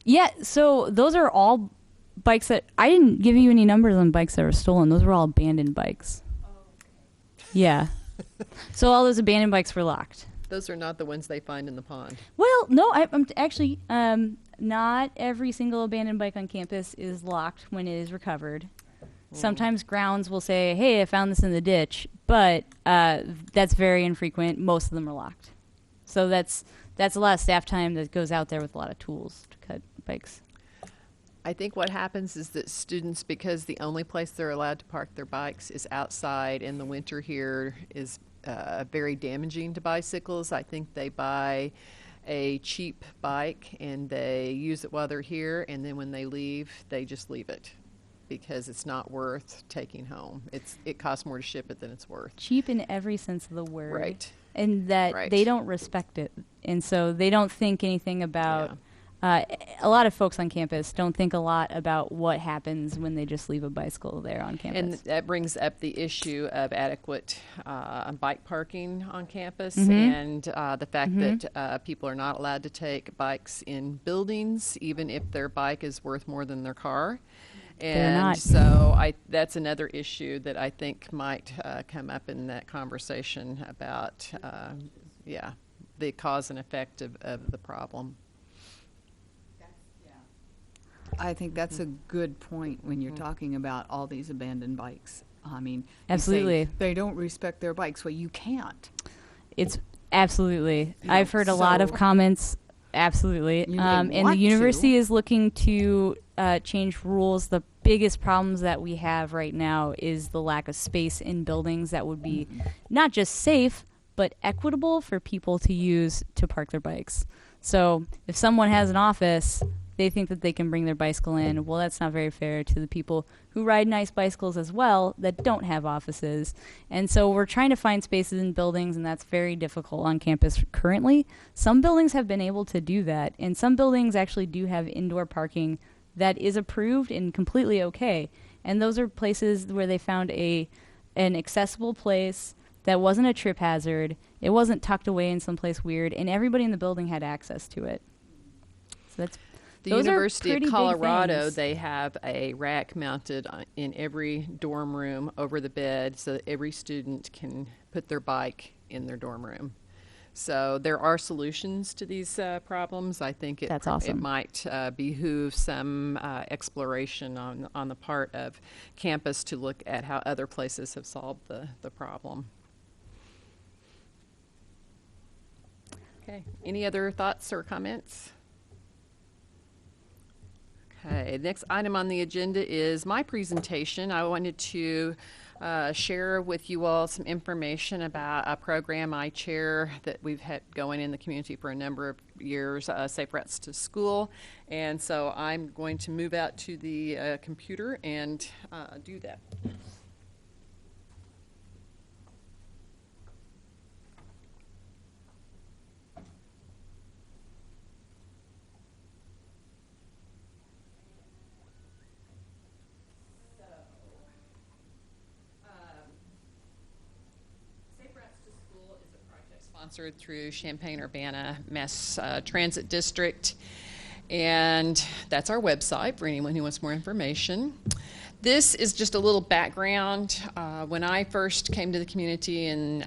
yeah. So those are all bikes that I didn't give you any numbers on bikes that were stolen. Those were all abandoned bikes. Yeah. So all those abandoned bikes were locked. Those are not the ones they find in the pond. Well, no, I'm actually not every single abandoned bike on campus is locked when it is recovered. Sometimes grounds will say, "Hey, I found this in the ditch," but that's very infrequent. Most of them are locked. So that's a lot of staff time that goes out there with a lot of tools to cut bikes. I think what happens is that students, because the only place they're allowed to park their bikes is outside, and the winter here is very damaging to bicycles. I think they buy a cheap bike and they use it while they're here, and then when they leave, they just leave it because it's not worth taking home. It costs more to ship it than it's worth. Cheap in every sense of the word. Right. And that Right. they don't respect it. And so they don't think anything about a lot of folks on campus don't think a lot about what happens when they just leave a bicycle there on campus. And that brings up the issue of adequate bike parking on campus Mhm. and the fact that people are not allowed to take bikes in buildings, even if their bike is worth more than their car. They're And not. so that's another issue that I think might come up in that conversation about, the cause and effect of the problem. I think that's a good point when you're talking about all these abandoned bikes. I mean, you say Absolutely. they don't respect their bikes. Well, you can't. It's absolutely. You know, I've heard a lot of so- comments. Absolutely. You may And the want university to. is looking to change rules. The biggest problems that we have right now is the lack of space in buildings that would be not just safe, but equitable for people to use to park their bikes. So if someone has an office, they think that they can bring their bicycle in. Well, that's not very fair to the people who ride nice bicycles as well that don't have offices. And so we're trying to find spaces in buildings, and that's very difficult on campus currently. Some buildings have been able to do that, and some buildings actually do have indoor parking that is approved and completely okay. And those are places where they found an accessible place that wasn't a trip hazard. It wasn't tucked away in someplace weird, and everybody in the building had access to it. So that's The those are University of pretty big Colorado, things. they have a rack mounted in every dorm room over the bed so that every student can put their bike in their dorm room. So there are solutions to these problems. I think That's it awesome. might behoove some exploration on the part of campus to look at how other places have solved the problem. Okay, any other thoughts or comments? Okay, the next item on the agenda is my presentation. I wanted to share with you all some information about a program I chair that we've had going in the community for a number of years, Safe Routes to School. And so I'm going to move out to the computer and do that. Safe Routes to School is a project sponsored through Champaign-Urbana Mass Transit District, and that's our website for anyone who wants more information. This is just a little background. When I first came to the community in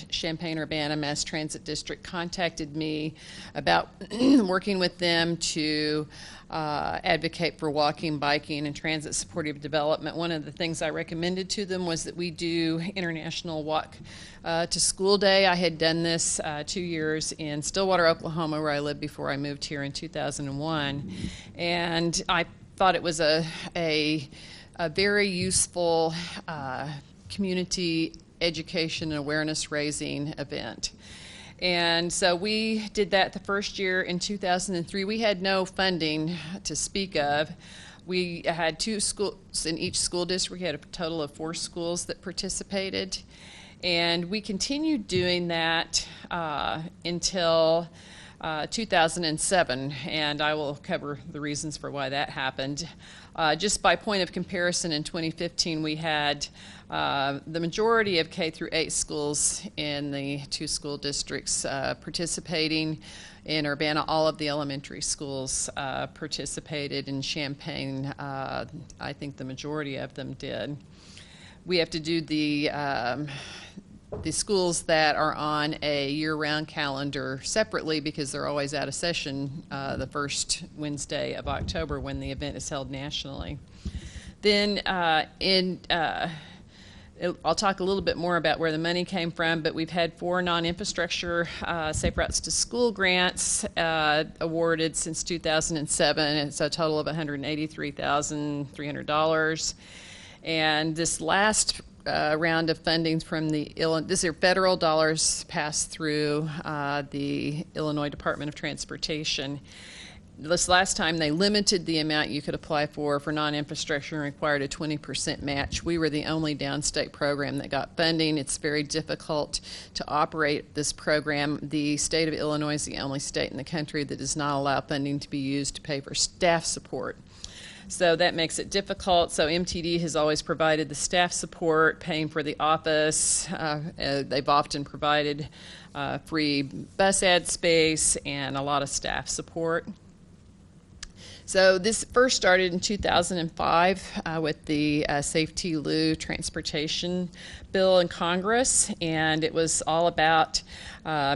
Champaign-Urbana Mass Transit District contacted me about working with them to advocate for walking, biking, and transit supportive development. One of the things I recommended to them was that we do International Walk to School Day. I had done this 2 years in Stillwater, Oklahoma, where I lived before I moved here in 2001. And I thought it was a very useful community education and awareness raising event. And so we did that the first year in 2003. We had no funding to speak of. We had 2 schools in each school district. We had a total of 4 schools that participated. And we continued doing that until 2007, and I will cover the reasons for why that happened. Just by point of comparison, in 2015 we had the majority of K through 8 schools in the 2 school districts participating. In Urbana, all of the elementary schools participated. In Champaign, I think the majority of them did. We have to do the schools that are on a year-round calendar separately because they're always out of session the first Wednesday of October when the event is held nationally. Then I'll talk a little bit more about where the money came from, but we've had 4 non-infrastructure Safe Routes to School grants awarded since 2007. It's a total of $183,300. And this last round of funding from these are federal dollars passed through the Illinois Department of Transportation. This last time they limited the amount you could apply for non-infrastructure and required a 20% match. We were the only downstate program that got funding. It's very difficult to operate this program. The state of Illinois is the only state in the country that does not allow funding to be used to pay for staff support. So that makes it difficult. So MTD has always provided the staff support, paying for the office. They've often provided free bus ad space and a lot of staff support. So this first started in 2005 with the Safety Lou Transportation Bill in Congress, and it was all about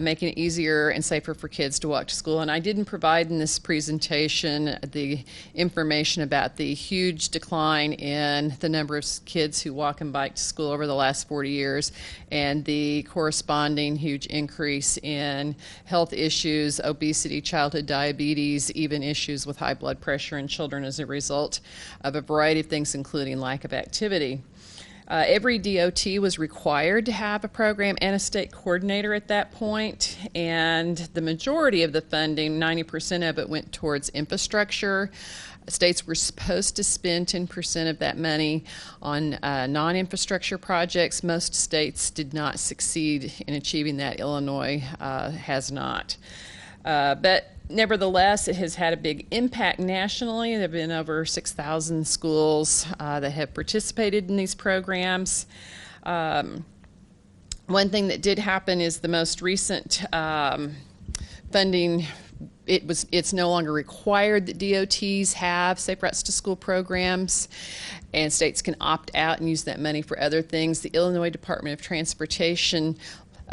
making it easier and safer for kids to walk to school. And I didn't provide in this presentation the information about the huge decline in the number of kids who walk and bike to school over the last 40 years and the corresponding huge increase in health issues, obesity, childhood diabetes, even issues with high blood pressure in children as a result of a variety of things, including lack of activity. Every DOT was required to have a program and a state coordinator at that point, and the majority of the funding, 90% of it, went towards infrastructure. States were supposed to spend 10% of that money on non-infrastructure projects. Most states did not succeed in achieving that. Illinois has not. But nevertheless, it has had a big impact nationally. There have been over 6,000 schools that have participated in these programs. One thing that did happen is the most recent funding, it's no longer required that DOTs have Safe Routes to School programs, and states can opt out and use that money for other things. The Illinois Department of Transportation,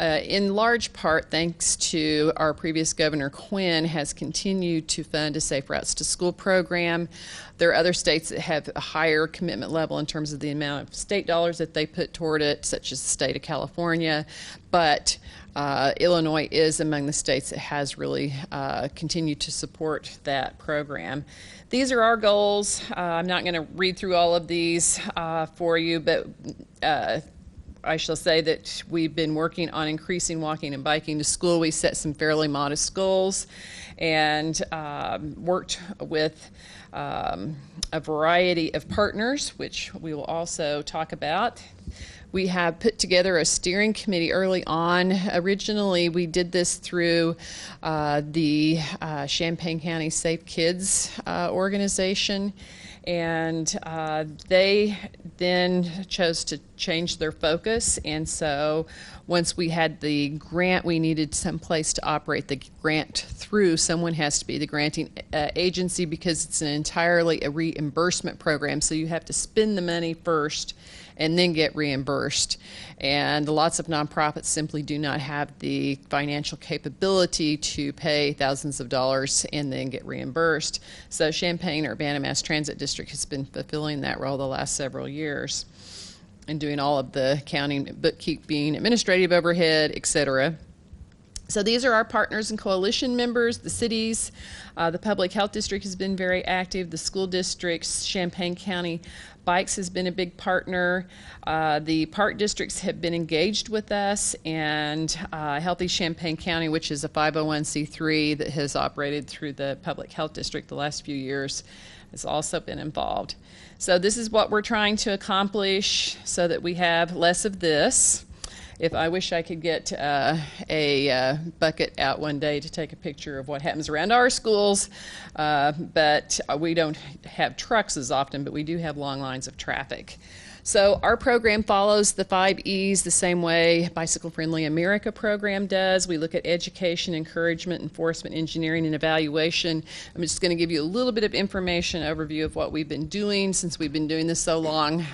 in large part thanks to our previous Governor Quinn, has continued to fund a Safe Routes to School program. There are other states that have a higher commitment level in terms of the amount of state dollars that they put toward it, such as the state of California, but Illinois is among the states that has really continued to support that program. These are our goals. I'm not going to read through all of these for you, but I shall say that we've been working on increasing walking and biking to school. We set some fairly modest goals and worked with a variety of partners, which we will also talk about. We have put together a steering committee early on. Originally, we did this through the Champaign County Safe Kids organization, and they then chose to change their focus. And so once we had the grant, we needed some place to operate the grant through. Someone has to be the granting agency because it's entirely a reimbursement program. So you have to spend the money first and then get reimbursed. And lots of nonprofits simply do not have the financial capability to pay thousands of dollars and then get reimbursed. So Champaign Urbana Mass Transit District has been fulfilling that role the last several years and doing all of the accounting, bookkeeping, administrative overhead, etc. So these are our partners and coalition members, the cities. The Public Health District has been very active. The school districts, Champaign County Bikes has been a big partner. The park districts have been engaged with us, and Healthy Champaign County, which is a 501c3 that has operated through the Public Health District the last few years, has also been involved. So this is what we're trying to accomplish so that we have less of this. If I wish I could get a bucket out one day to take a picture of what happens around our schools, but we don't have trucks as often, but we do have long lines of traffic. So our program follows the 5 E's the same way Bicycle Friendly America program does. We look at education, encouragement, enforcement, engineering, and evaluation. I'm just going to give you a little bit of information overview of what we've been doing since we've been doing this so long.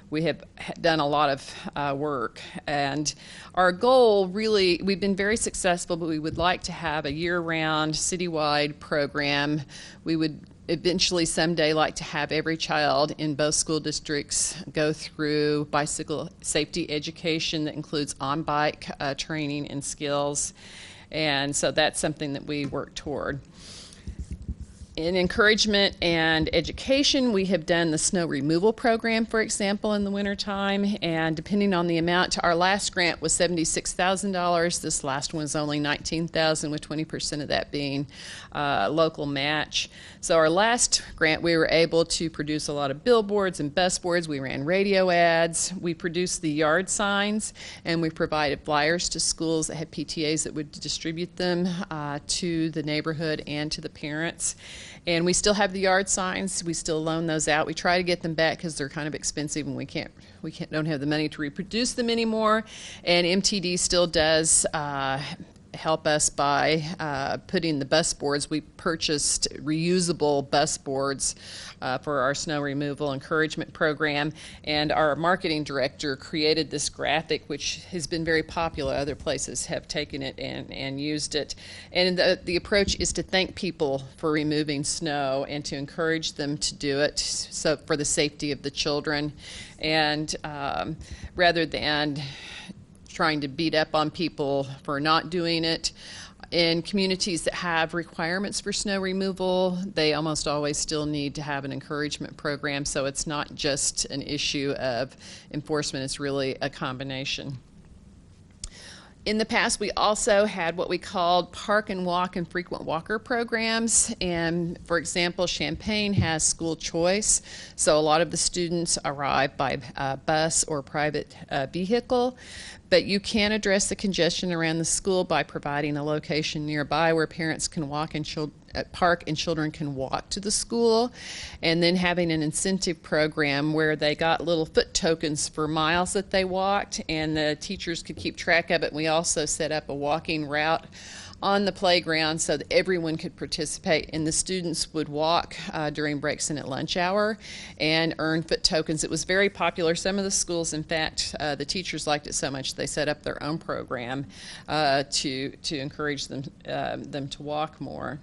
We have done a lot of work, and our goal really, we've been very successful, but we would like to have a year-round citywide program. We would eventually someday like to have every child in both school districts go through bicycle safety education that includes on-bike training and skills, and so that's something that we work toward. In encouragement and education, we have done the snow removal program, for example, in the wintertime, and depending on the amount, our last grant was $76,000. This last one was only $19,000, with 20% of that being local match. So our last grant, we were able to produce a lot of billboards and bus boards. We ran radio ads. We produced the yard signs, and we provided flyers to schools that had PTAs that would distribute them to the neighborhood and to the parents. And we still have the yard signs. We still loan those out. We try to get them back because they're kind of expensive, and we don't have the money to reproduce them anymore. And MTD still does help us by putting the bus boards. We purchased reusable bus boards for our snow removal encouragement program, and our marketing director created this graphic, which has been very popular. Other places have taken it and used it. And the approach is to thank people for removing snow and to encourage them to do it, so for the safety of the children, and rather than trying to beat up on people for not doing it. In communities that have requirements for snow removal, they almost always still need to have an encouragement program, so it's not just an issue of enforcement, it's really a combination. In the past, we also had what we called park and walk and frequent walker programs. And for example, Champaign has school choice. So a lot of the students arrive by bus or private vehicle. But you can address the congestion around the school by providing a location nearby where parents can walk and park and children can walk to the school, and then having an incentive program where they got little foot tokens for miles that they walked, and the teachers could keep track of it. We also set up a walking route on the playground so that everyone could participate, and the students would walk during breaks and at lunch hour and earn foot tokens. It was very popular. Some of the schools, in fact, the teachers liked it so much they set up their own program to encourage them to walk more.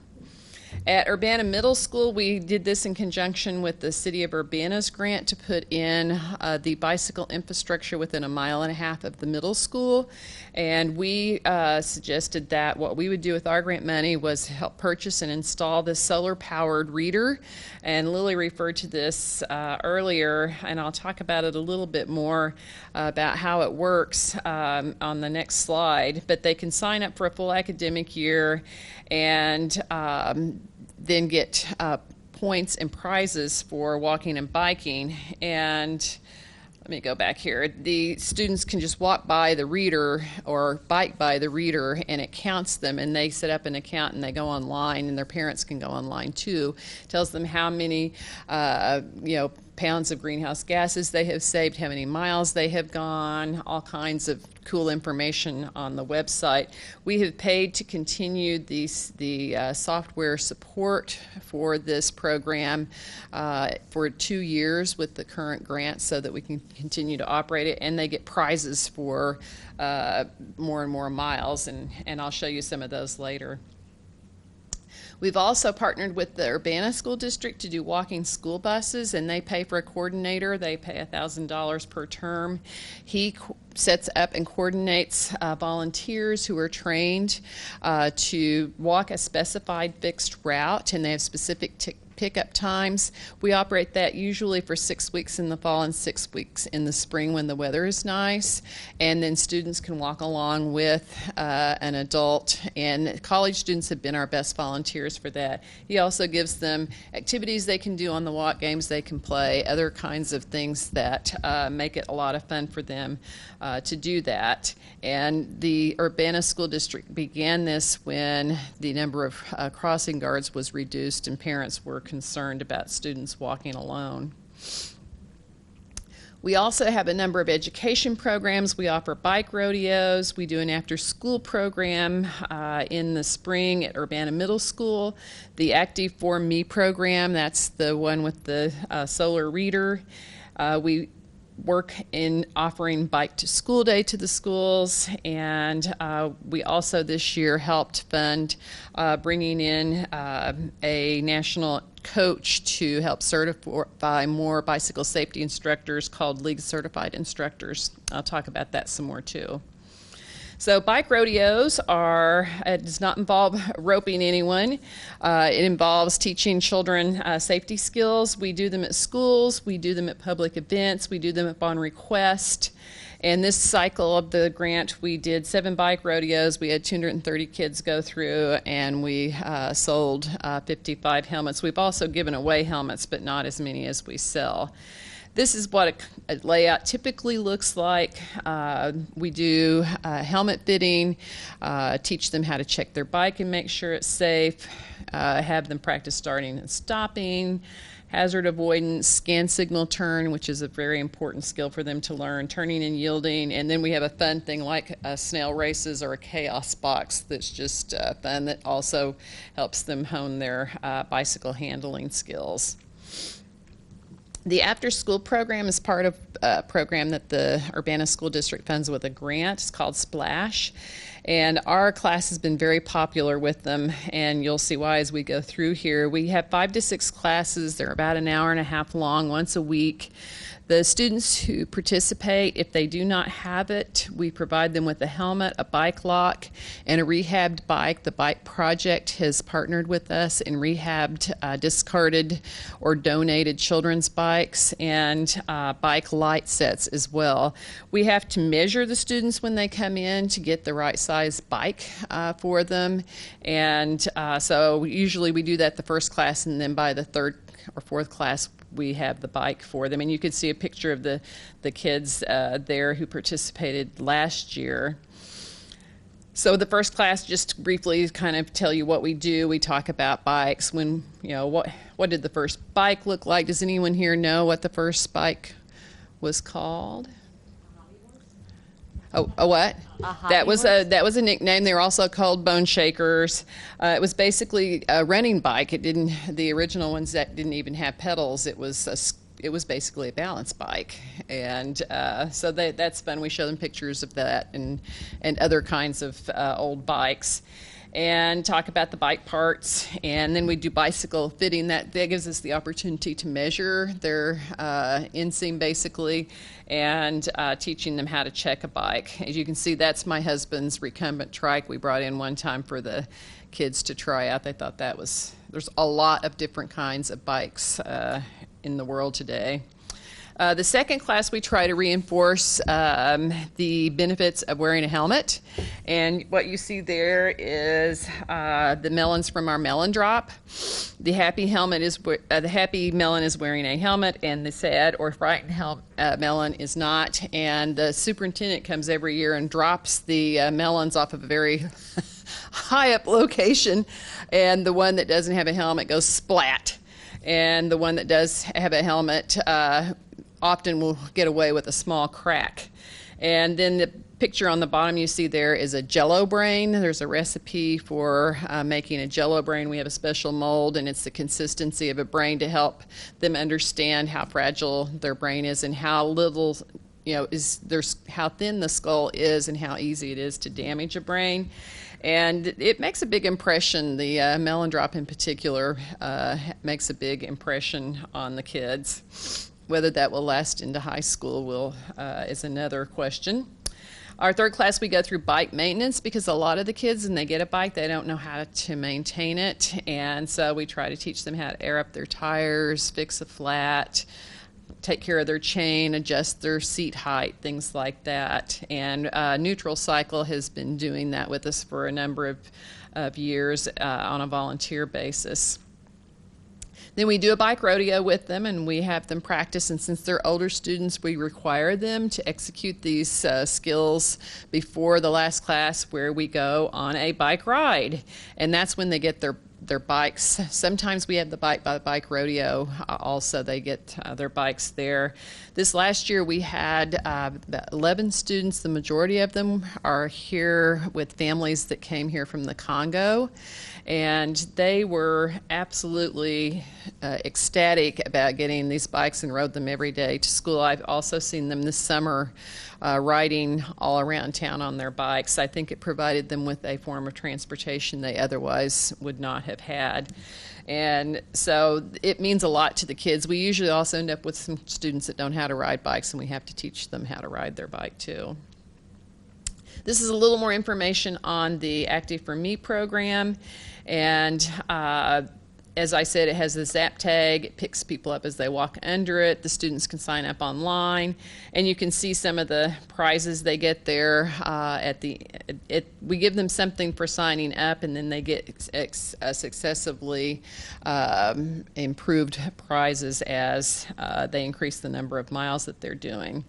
At Urbana Middle School, we did this in conjunction with the City of Urbana's grant to put in the bicycle infrastructure within 1.5 miles of the middle school. And we suggested that what we would do with our grant money was help purchase and install this solar-powered reader. And Lily referred to this earlier, and I'll talk about it a little bit more about how it works on the next slide. But they can sign up for a full academic year and then get points and prizes for walking and biking. And let me go back here. The students can just walk by the reader or bike by the reader, and it counts them, and they set up an account and they go online, and their parents can go online too. It tells them how many pounds of greenhouse gases they have saved, how many miles they have gone, all kinds of cool information on the website. We have paid to continue the software support for this program for 2 years with the current grant so that we can continue to operate it, and they get prizes for more and more miles, and I'll show you some of those later. We've also partnered with the Urbana School District to do walking school buses, and they pay for a coordinator. They pay $1,000 per term. He sets up and coordinates volunteers who are trained to walk a specified fixed route, and they have specific pickup times. We operate that usually for 6 weeks in the fall and 6 weeks in the spring when the weather is nice, and then students can walk along with an adult, and college students have been our best volunteers for that. He also gives them activities they can do on the walk, games they can play, other kinds of things that make it a lot of fun for them to do that. And the Urbana School District began this when the number of crossing guards was reduced and parents were concerned about students walking alone. We also have a number of education programs. We offer bike rodeos. We do an after-school program in the spring at Urbana Middle School. The Active for Me program, that's the one with the solar reader. We work in offering Bike to School Day to the schools, and we also this year helped fund bringing in a national coach to help certify more bicycle safety instructors called League Certified Instructors. I'll talk about that some more too. So bike rodeos does not involve roping anyone. It involves teaching children safety skills. We do them at schools, we do them at public events, we do them upon request. And this cycle of the grant, we did 7 bike rodeos. We had 230 kids go through, and we sold 55 helmets. We've also given away helmets, but not as many as we sell. This is what a layout typically looks like. We do helmet fitting, teach them how to check their bike and make sure it's safe, have them practice starting and stopping, hazard avoidance, scan signal turn, which is a very important skill for them to learn, turning and yielding, and then we have a fun thing like snail races or a chaos box that's just fun that also helps them hone their bicycle handling skills. The after-school program is part of a program that the Urbana School District funds with a grant. It's called Splash. And our class has been very popular with them, and you'll see why as we go through here. We have 5 to 6 classes. They're about 1.5 hours long once a week. The students who participate, if they do not have it, we provide them with a helmet, a bike lock, and a rehabbed bike. The Bike Project has partnered with us and rehabbed discarded or donated children's bikes and bike light sets as well. We have to measure the students when they come in to get the right size bike for them, and so usually we do that the first class, and then by the third or fourth class we have the bike for them. And you can see a picture of the kids there who participated last year. So the first class, just briefly kind of tell you what we do. We talk about bikes. When, what did the first bike look like? Does anyone here know what the first bike was called? Oh, a what? That was a nickname. They were also called bone shakers. It was basically a running bike. The original ones that didn't even have pedals. It was basically a balance bike, and so that's fun. We show them pictures of that and other kinds of old bikes, and talk about the bike parts, and then we do bicycle fitting. That gives us the opportunity to measure their inseam basically, and teaching them how to check a bike. As you can see, that's my husband's recumbent trike we brought in one time for the kids to try out. They thought there's a lot of different kinds of bikes in the world today. The second class, we try to reinforce the benefits of wearing a helmet. And what you see there is the melons from our melon drop. The happy melon is wearing a helmet, and the sad or frightened melon is not. And the superintendent comes every year and drops the melons off of a very high up location, and the one that doesn't have a helmet goes splat. And the one that does have a helmet often will get away with a small crack. And then the picture on the bottom you see there is a Jell-O brain. There's a recipe for making a Jell-O brain. We have a special mold, and it's the consistency of a brain to help them understand how fragile their brain is and how little, how thin the skull is and how easy it is to damage a brain. And it makes a big impression. The melon drop in particular makes a big impression on the kids. Whether that will last into high school is another question. Our third class, we go through bike maintenance, because a lot of the kids, when they get a bike, they don't know how to maintain it. And so we try to teach them how to air up their tires, fix a flat, take care of their chain, adjust their seat height, things like that. And Neutral Cycle has been doing that with us for a number of years on a volunteer basis. Then we do a bike rodeo with them, and we have them practice. And since they're older students, we require them to execute these skills before the last class, where we go on a bike ride. And that's when they get their bikes. Sometimes we have the bike by the bike rodeo. Also, they get their bikes there. This last year, we had about 11 students. The majority of them are here with families that came here from the Congo. And they were absolutely ecstatic about getting these bikes and rode them every day to school. I've also seen them this summer riding all around town on their bikes. I think it provided them with a form of transportation they otherwise would not have had. And so it means a lot to the kids. We usually also end up with some students that don't know how to ride bikes, and we have to teach them how to ride their bike too. This is a little more information on the Active for Me program. And as I said, it has the zap tag. It picks people up as they walk under it. The students can sign up online, and you can see some of the prizes they get there. We give them something for signing up, and then they get successively improved prizes as they increase the number of miles that they're doing.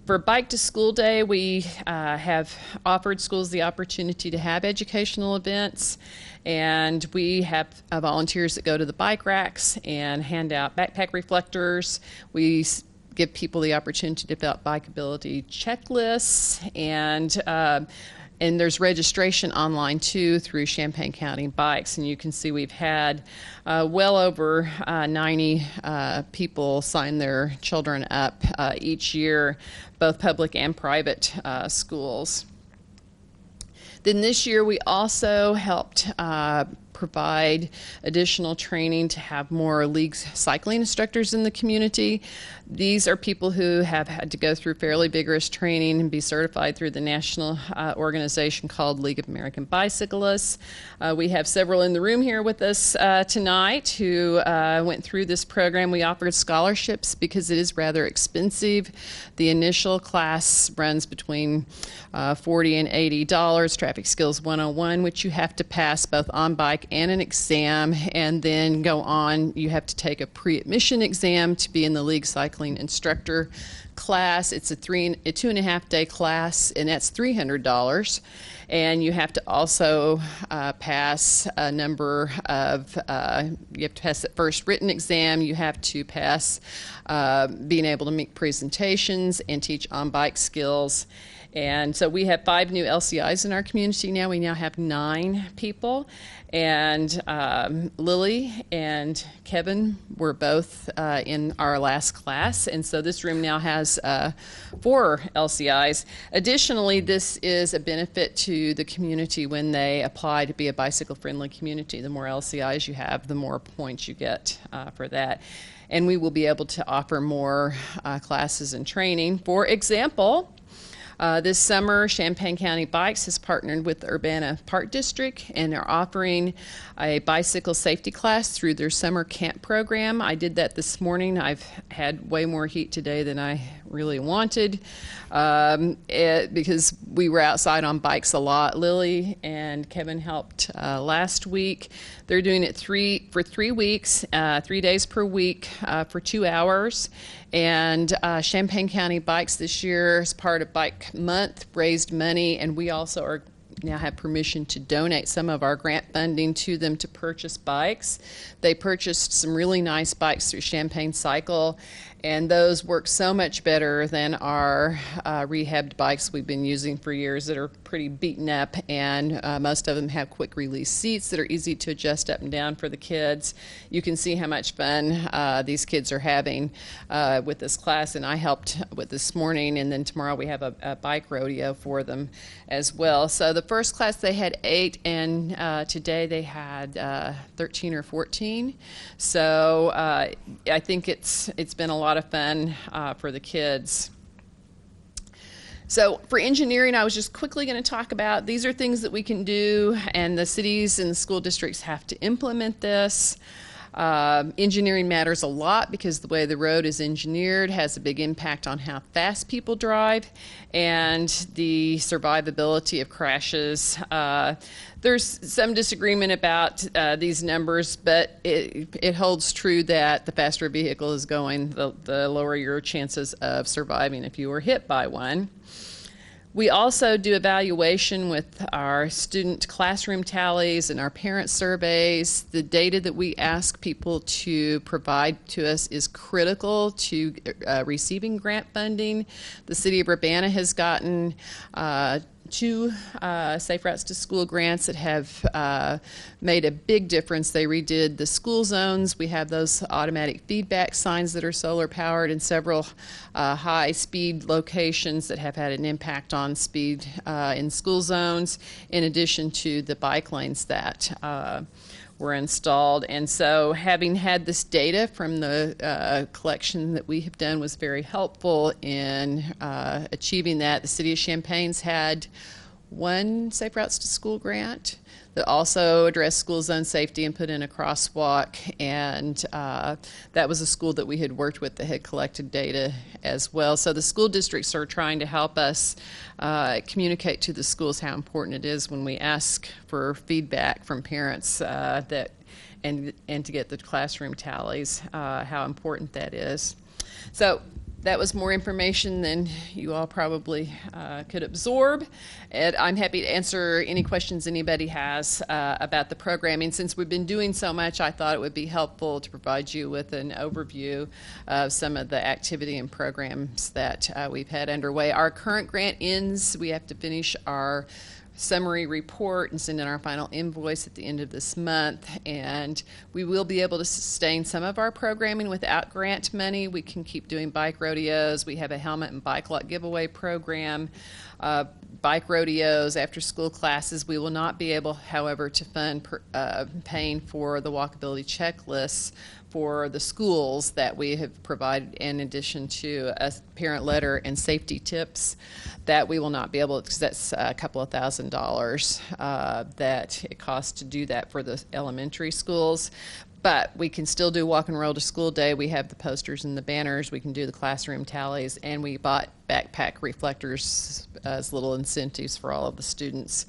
For Bike to School Day, we have offered schools the opportunity to have educational events, and we have volunteers that go to the bike racks and hand out backpack reflectors. We give people the opportunity to develop bikeability checklists, and there's registration online too through Champaign County Bikes, and you can see we've had well over 90 people sign their children up each year, both public and private schools. Then this year we also helped provide additional training to have more league cycling instructors in the community. These are people who have had to go through fairly vigorous training and be certified through the national organization called League of American Bicyclists. We have several in the room here with us tonight who went through this program. We offered scholarships because it is rather expensive. The initial class runs between $40 and $80, Traffic Skills 101, which you have to pass both on bike and an exam, and then go on. You have to take a pre-admission exam to be in the league cycling instructor class. It's a 2.5 day class, and that's $300. And you have to also pass a number of, you have to pass that first written exam, you have to pass being able to make presentations and teach on-bike skills. And so we have 5 new LCIs in our community now. We now have 9 people. And Lily and Kevin were both in our last class. And so this room now has 4 LCIs. Additionally, this is a benefit to the community when they apply to be a bicycle-friendly community. The more LCIs you have, the more points you get for that. And we will be able to offer more classes and training. For example, this summer, Champaign County Bikes has partnered with the Urbana Park District, and they're offering a bicycle safety class through their summer camp program. I did that this morning. I've had way more heat today than I really wanted because we were outside on bikes a lot. Lily and Kevin helped last week. They're doing it for 3 weeks, 3 days per week for 2 hours. And Champaign County Bikes this year, as part of Bike Month, raised money, and we also now have permission to donate some of our grant funding to them to purchase bikes. They purchased some really nice bikes through Champaign Cycle, and those work so much better than our rehabbed bikes we've been using for years that are pretty beaten up, and most of them have quick release seats that are easy to adjust up and down for the kids. You can see how much fun these kids are having with this class, and I helped with this morning, and then tomorrow we have a bike rodeo for them as well. So the first class they had 8, and today they had 13 or 14. So I think it's been a lot of fun for the kids. So for engineering, I was just quickly going to talk about these are things that we can do, and the cities and the school districts have to implement this. Engineering matters a lot because the way the road is engineered has a big impact on how fast people drive and the survivability of crashes. There's some disagreement about these numbers, but it holds true that the faster a vehicle is going, the lower your chances of surviving if you were hit by one. We also do evaluation with our student classroom tallies and our parent surveys. The data that we ask people to provide to us is critical to receiving grant funding. The City of Urbana has gotten 2 Safe Routes to School grants that have made a big difference. They redid the school zones. We have those automatic feedback signs that are solar powered in several high speed locations that have had an impact on speed in school zones, in addition to the bike lanes that were installed. And so having had this data from the collection that we have done was very helpful in achieving that. The City of Champaign's had 1 Safe Routes to School grant that also addressed school zone safety and put in a crosswalk, and that was a school that we had worked with that had collected data as well. So the school districts are trying to help us communicate to the schools how important it is when we ask for feedback from parents and to get the classroom tallies, how important that is. So that was more information than you all probably could absorb. And I'm happy to answer any questions anybody has about the programming. Since we've been doing so much, I thought it would be helpful to provide you with an overview of some of the activity and programs that we've had underway. Our current grant ends. We have to finish our summary report and send in our final invoice at the end of this month. And we will be able to sustain some of our programming without grant money. We can keep doing bike rodeos. We have a helmet and bike lot giveaway program. Bike rodeos, after school classes. We will not be able, however, to fund paying for the walkability checklists for the schools that we have provided, in addition to a parent letter and safety tips that we will not be able to, because that's a couple of $1,000s that it costs to do that for the elementary schools. But we can still do walk and roll to school day. We have the posters and the banners. We can do the classroom tallies, and we bought backpack reflectors as little incentives for all of the students.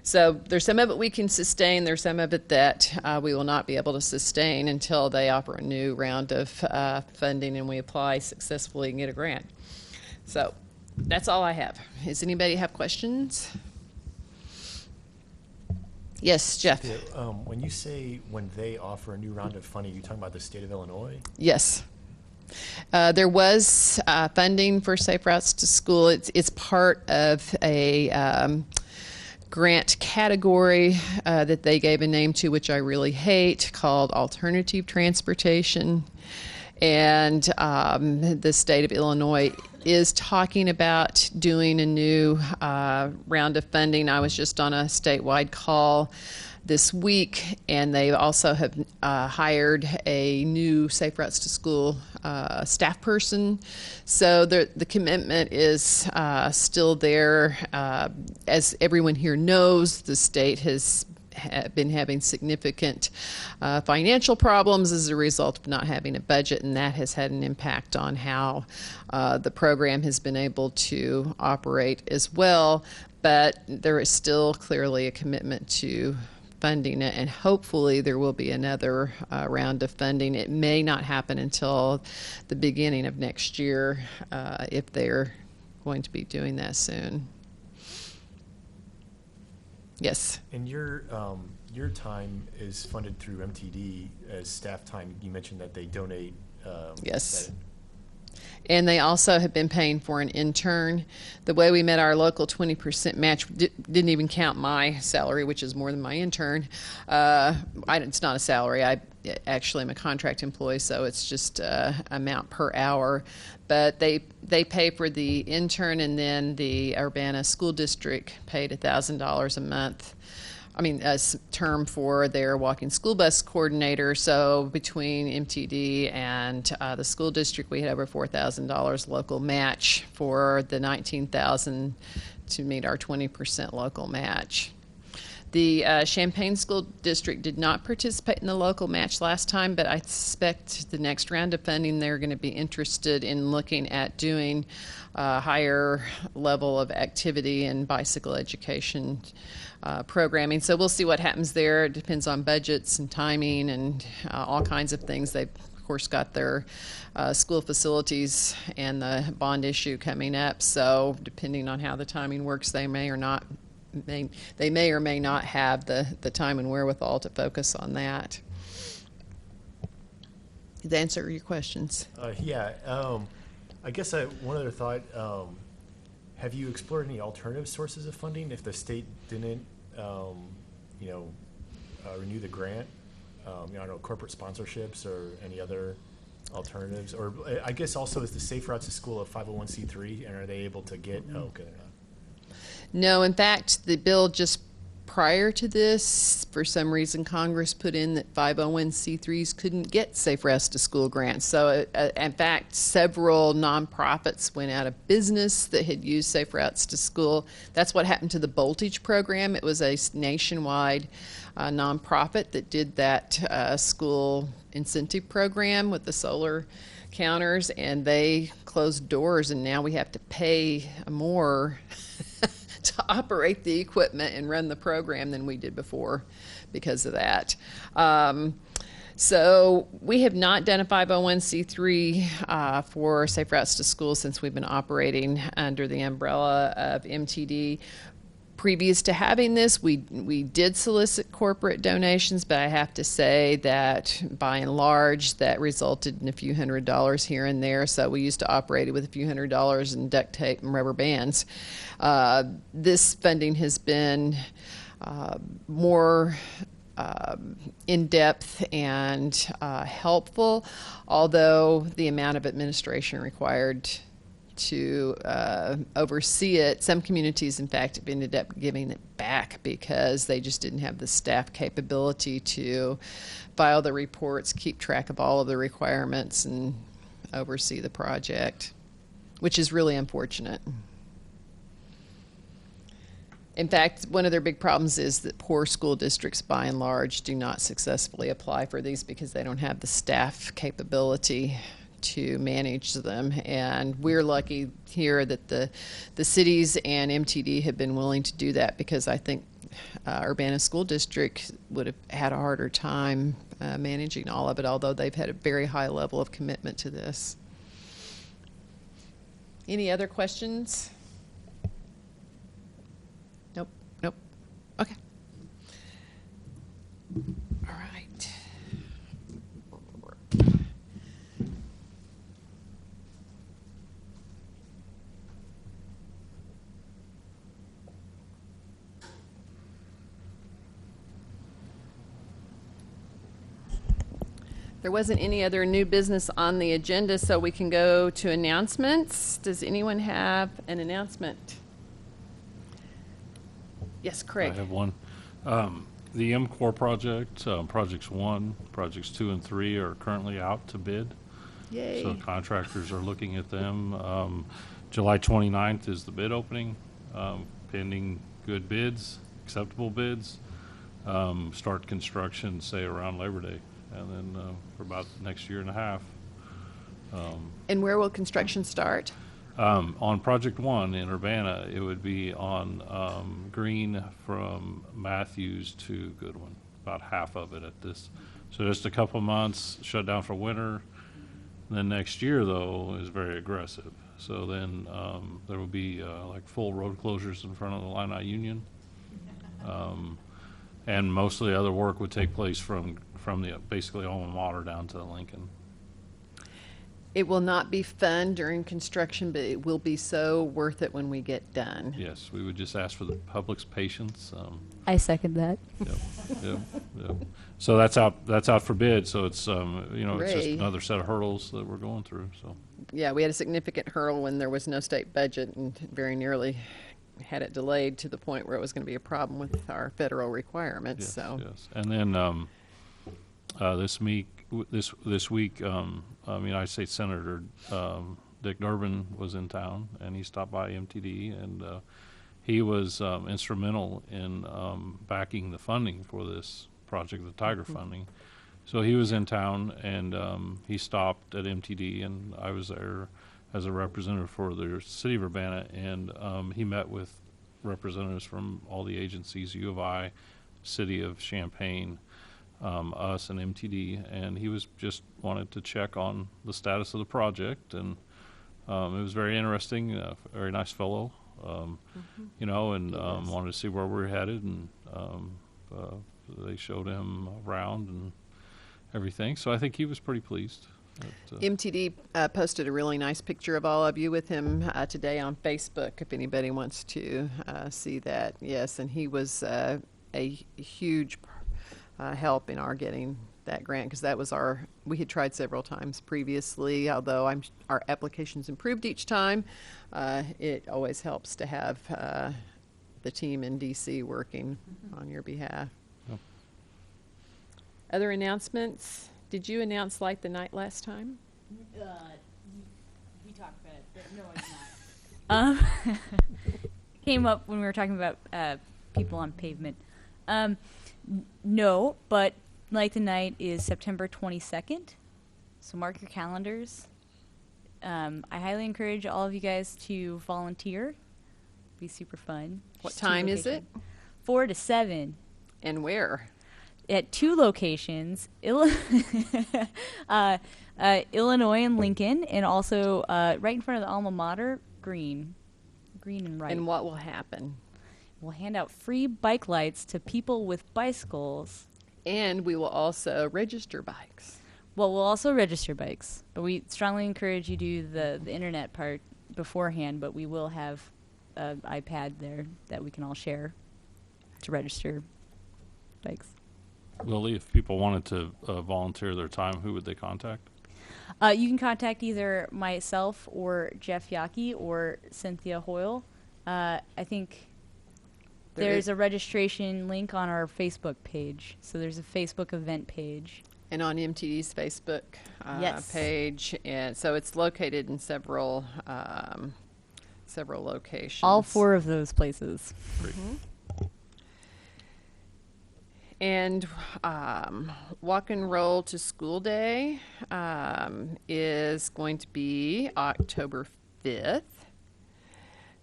So there's some of it we can sustain. There's some of it that we will not be able to sustain until they offer a new round of funding and we apply successfully and get a grant. So that's all I have. Does anybody have questions? Yes, Jeff. Yeah, when you say when they offer a new round of funding, you talking about the state of Illinois? Yes. There was funding for Safe Routes to School. It's part of a grant category that they gave a name to, which I really hate, called alternative transportation. And the state of Illinois is talking about doing a new round of funding. I was just on a statewide call this week, and they also have hired a new Safe Routes to School staff person. So the commitment is still there. As everyone here knows, the state has been having significant financial problems as a result of not having a budget, and that has had an impact on how the program has been able to operate as well. But there is still clearly a commitment to funding it, and hopefully there will be another round of funding. It may not happen until the beginning of next year if they're going to be doing that soon. Yes. And your time is funded through MTD as staff time. You mentioned that they donate. Yes. And they also have been paying for an intern. The way we met our local 20% match didn't even count my salary, which is more than my intern. It's not a salary. I actually am a contract employee, so it's just amount per hour. But they pay for the intern, and then the Urbana School District paid $1,000 a month. A term for their walking school bus coordinator. So between MTD and the school district, we had over $4,000 local match for the $19,000 to meet our 20% local match. The Champaign School District did not participate in the local match last time, but I suspect the next round of funding they're going to be interested in looking at doing a higher level of activity and bicycle education programming. So we'll see what happens there. It depends on budgets and timing and all kinds of things. They've, of course, got their school facilities and the bond issue coming up. So depending on how the timing works, they may or may not have the time and wherewithal to focus on that. Did that answer your questions? I guess one other thought, have you explored any alternative sources of funding if the state didn't, renew the grant? I don't know, corporate sponsorships or any other alternatives? Or I guess also is the Safe Routes to School a 501c3, and are they able to get, okay, they're not. No, in fact, the bill just prior to this, for some reason, Congress put in that 501c3s couldn't get Safe Routes to School grants. So, in fact, several nonprofits went out of business that had used Safe Routes to School. That's what happened to the Voltage program. It was a nationwide nonprofit that did that school incentive program with the solar counters, and they closed doors, and now we have to pay more to operate the equipment and run the program than we did before because of that. So we have not done a 501c3 for Safe Routes to School since we've been operating under the umbrella of MTD. Previous to having this, we did solicit corporate donations, but I have to say that by and large, that resulted in a few $100s here and there. So we used to operate it with a few $100s in duct tape and rubber bands. This funding has been more in-depth and helpful, although the amount of administration required to oversee it, some communities, in fact, have ended up giving it back because they just didn't have the staff capability to file the reports, keep track of all of the requirements, and oversee the project, which is really unfortunate. In fact, one of their big problems is that poor school districts, by and large, do not successfully apply for these because they don't have the staff capability to manage them. And we're lucky here that the cities and MTD have been willing to do that, because I think Urbana School District would have had a harder time managing all of it, although they've had a very high level of commitment to this. Any other questions? Nope. Okay. All right. There wasn't any other new business on the agenda, so we can go to announcements. Does anyone have an announcement? Yes, Craig. I have one. The MCOR project, projects 1, projects 2 and 3 are currently out to bid. Yay. So contractors are looking at them. July 29th is the bid opening, pending good bids, acceptable bids. Start construction, say, around Labor Day, and then for about the next year and a half. And where will construction start? On Project 1 in Urbana, it would be on Green from Matthews to Goodwin, about half of it at this. So just a couple months, shut down for winter. Then next year, though, is very aggressive. So then there will be like full road closures in front of the Illini Union. And most of the other work would take place from the basically alma mater down to Lincoln. It will not be fun during construction, but it will be so worth it when we get done. Yes, we would just ask for the public's patience. I second that. Yep. So that's out for bid. So it's it's just Great. another set of hurdles that we're going through. So Yeah, we had a significant hurdle when there was no state budget, and very nearly had it delayed to the point where it was going to be a problem with our federal requirements. yes. And then this week, United States Senator Dick Durbin was in town, and he stopped by MTD, and he was instrumental in backing the funding for this project, the Tiger funding. So he was in town, and he stopped at MTD, and I was there as a representative for the city of Urbana, and he met with representatives from all the agencies, U of I, City of Champaign, us and MTD, and he was just wanted to check on the status of the project, and it was very interesting, very nice fellow, and wanted to see where we're headed, and they showed him around and everything, so I think he was pretty pleased. MTD posted a really nice picture of all of you with him today on Facebook, if anybody wants to see that. Yes, and he was a huge help in our getting that grant, because that was we had tried several times previously, although our applications improved each time. It always helps to have the team in DC working on your behalf. Yep. Other announcements? Did you announce Light the Night last time? We talked about it, but no, I did not. Came up when we were talking about people on pavement. No, but Light the Night is September 22nd, so mark your calendars. I highly encourage all of you guys to volunteer. Be super fun. What Just 2 time is it? locations. 4 to 7. And where? At 2 locations, Illinois and Lincoln, and also right in front of the alma mater, Green and Wright. And what will happen? will hand out free bike lights to people with bicycles. And we will also register bikes. Well, we'll also register bikes, but we strongly encourage you to do the internet part beforehand, but we will have an iPad there that we can all share to register bikes. Lily, if people wanted to volunteer their time, who would they contact? You can contact either myself or Jeff Yaki or Cynthia Hoyle. I think there's a registration link on our Facebook page. So there's a Facebook event page. And on MTD's Facebook Yes. page. And so it's located in several locations. All 4 of those places. Great. And Walk and Roll to School Day is going to be October 5th.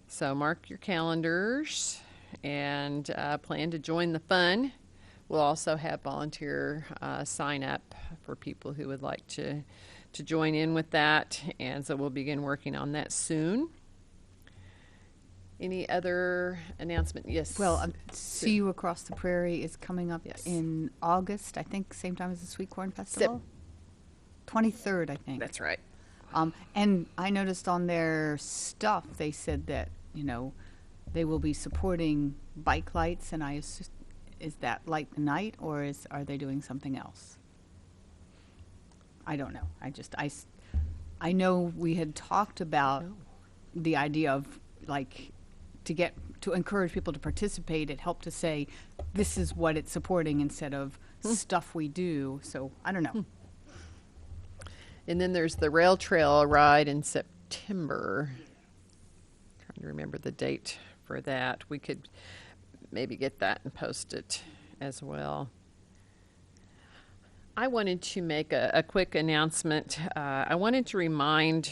So mark your calendars and plan to join the fun. We'll also have volunteer sign up for people who would like to join in with that. And so we'll begin working on that soon. Any other announcement? Yes. Well, See You Across the Prairie is coming up Yes. in August, I think, same time as the Sweet Corn Festival. 23rd, I think. That's right. And I noticed on their stuff, they said that, they will be supporting bike lights, and is that Light the Night, or are they doing something else? I don't know. I know we had talked about the idea of, to encourage people to participate. It helped to say, this is what it's supporting instead of stuff we do. So, I don't know. And then there's the rail trail ride in September. Trying to remember the date for that. We could maybe get that and post it as well. I wanted to make a quick announcement. I wanted to remind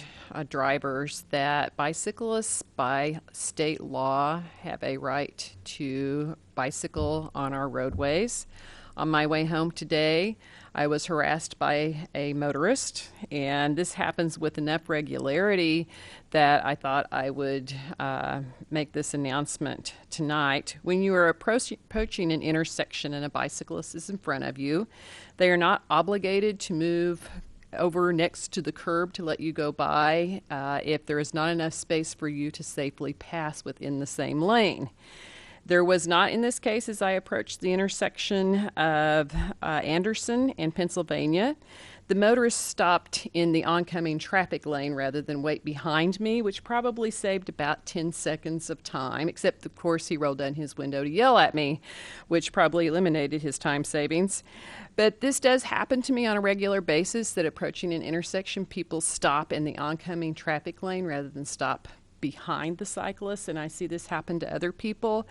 drivers that bicyclists by state law have a right to bicycle on our roadways. On my way home today, I was harassed by a motorist, and this happens with enough regularity that I thought I would make this announcement tonight. When you are approaching an intersection and a bicyclist is in front of you, they are not obligated to move over next to the curb to let you go by if there is not enough space for you to safely pass within the same lane. There was not in this case as I approached the intersection of Anderson and Pennsylvania. The motorist stopped in the oncoming traffic lane rather than wait behind me, which probably saved about 10 seconds of time, except, of course, he rolled down his window to yell at me, which probably eliminated his time savings. But this does happen to me on a regular basis, that approaching an intersection, people stop in the oncoming traffic lane rather than stop behind the cyclists, and I see this happen to other people.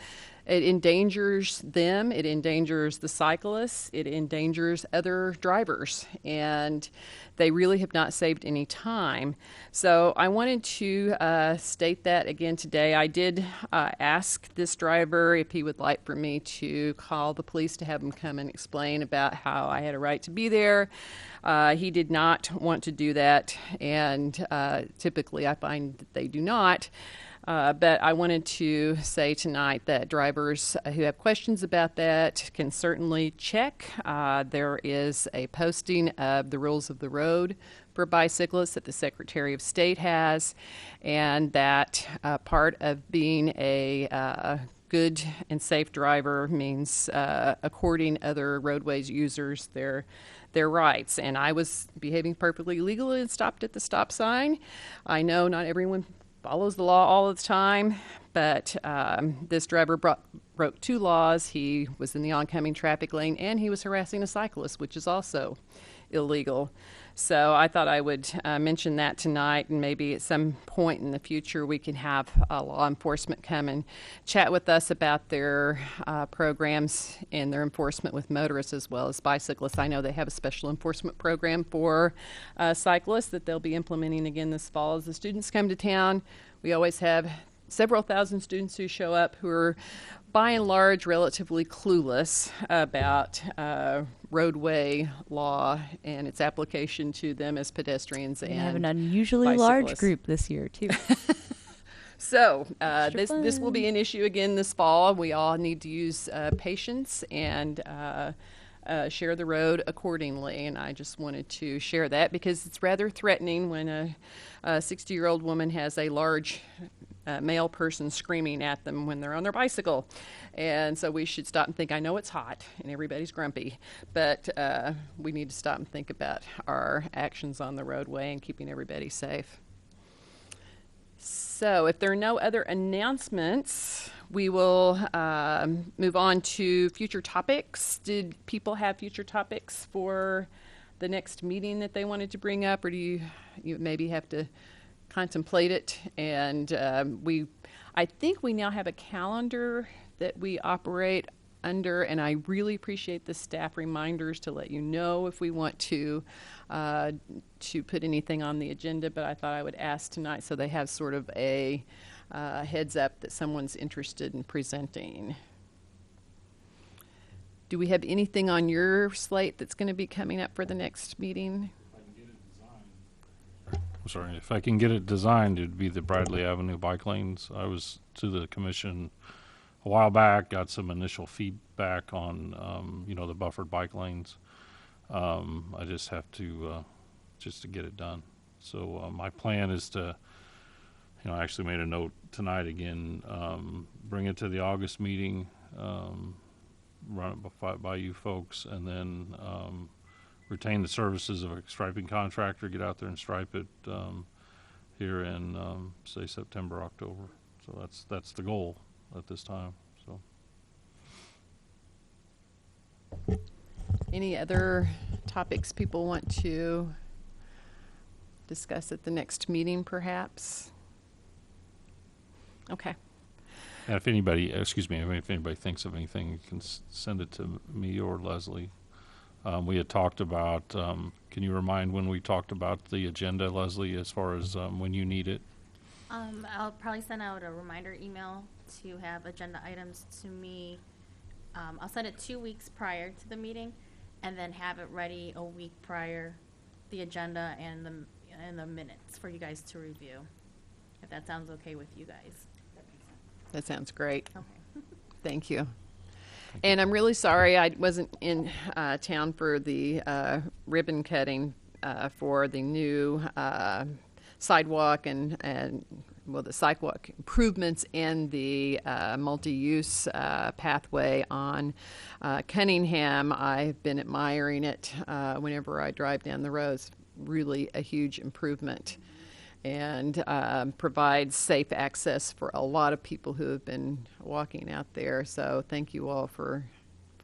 It endangers them, it endangers the cyclists, it endangers other drivers, and they really have not saved any time. So I wanted to state that again today. I did ask this driver if he would like for me to call the police to have them come and explain about how I had a right to be there. He did not want to do that, and typically I find that they do not. But I wanted to say tonight that drivers who have questions about that can certainly check. There is a posting of the rules of the road for bicyclists that the Secretary of State has, and that part of being a good and safe driver means according other roadways users their rights. And I was behaving perfectly legally and stopped at the stop sign. I know not everyone follows the law all the time, but this driver broke 2 laws. He was in the oncoming traffic lane, and he was harassing a cyclist, which is also illegal. So I thought I would mention that tonight, and maybe at some point in the future we can have law enforcement come and chat with us about their programs and their enforcement with motorists as well as bicyclists. I know they have a special enforcement program for cyclists that they'll be implementing again this fall as the students come to town. We always have several thousand students who show up who are by and large relatively clueless about roadway law and its application to them as pedestrians and We have an unusually large bicyclists. group this year, too. So Extra this will be an issue again this fall. We all need to use patience and share the road accordingly. And I just wanted to share that because it's rather threatening when a 60-year-old woman has a large male person screaming at them when they're on their bicycle. And so we should stop and think, I know it's hot and everybody's grumpy, but we need to stop and think about our actions on the roadway and keeping everybody safe. So if there are no other announcements, we will move on to future topics. Did people have future topics for the next meeting that they wanted to bring up, or do you maybe have to contemplate it? And I think we now have a calendar that we operate under, and I really appreciate the staff reminders to let you know if we want to put anything on the agenda, but I thought I would ask tonight so they have sort of a heads up that someone's interested in presenting. Do we have anything on your slate that's going to be coming up for the next meeting? I'm sorry, if I can get it designed, it'd be the Bradley Avenue bike lanes. I was to the commission a while back, got some initial feedback on, the buffered bike lanes. I just have to get it done. So my plan is to, I actually made a note tonight again, bring it to the August meeting, run it by you folks, and then retain the services of a striping contractor, get out there and stripe it here in, say, September, October. So that's the goal at this time. So, any other topics people want to discuss at the next meeting, perhaps? Okay. and if anybody thinks of anything, you can send it to me or Leslie. We had talked about, can you remind when we talked about the agenda, Leslie, as far as when you need it? I'll probably send out a reminder email to have agenda items to me. I'll send it 2 weeks prior to the meeting, and then have it ready a week prior, the agenda and the minutes for you guys to review. If that sounds okay with you guys. That sounds great. Okay. Thank you. And I'm really sorry I wasn't in town for the ribbon cutting for the new sidewalk and the sidewalk improvements and the multi-use pathway on Cunningham. I've been admiring it whenever I drive down the road. It's really a huge improvement and provides safe access for a lot of people who have been walking out there. So thank you all for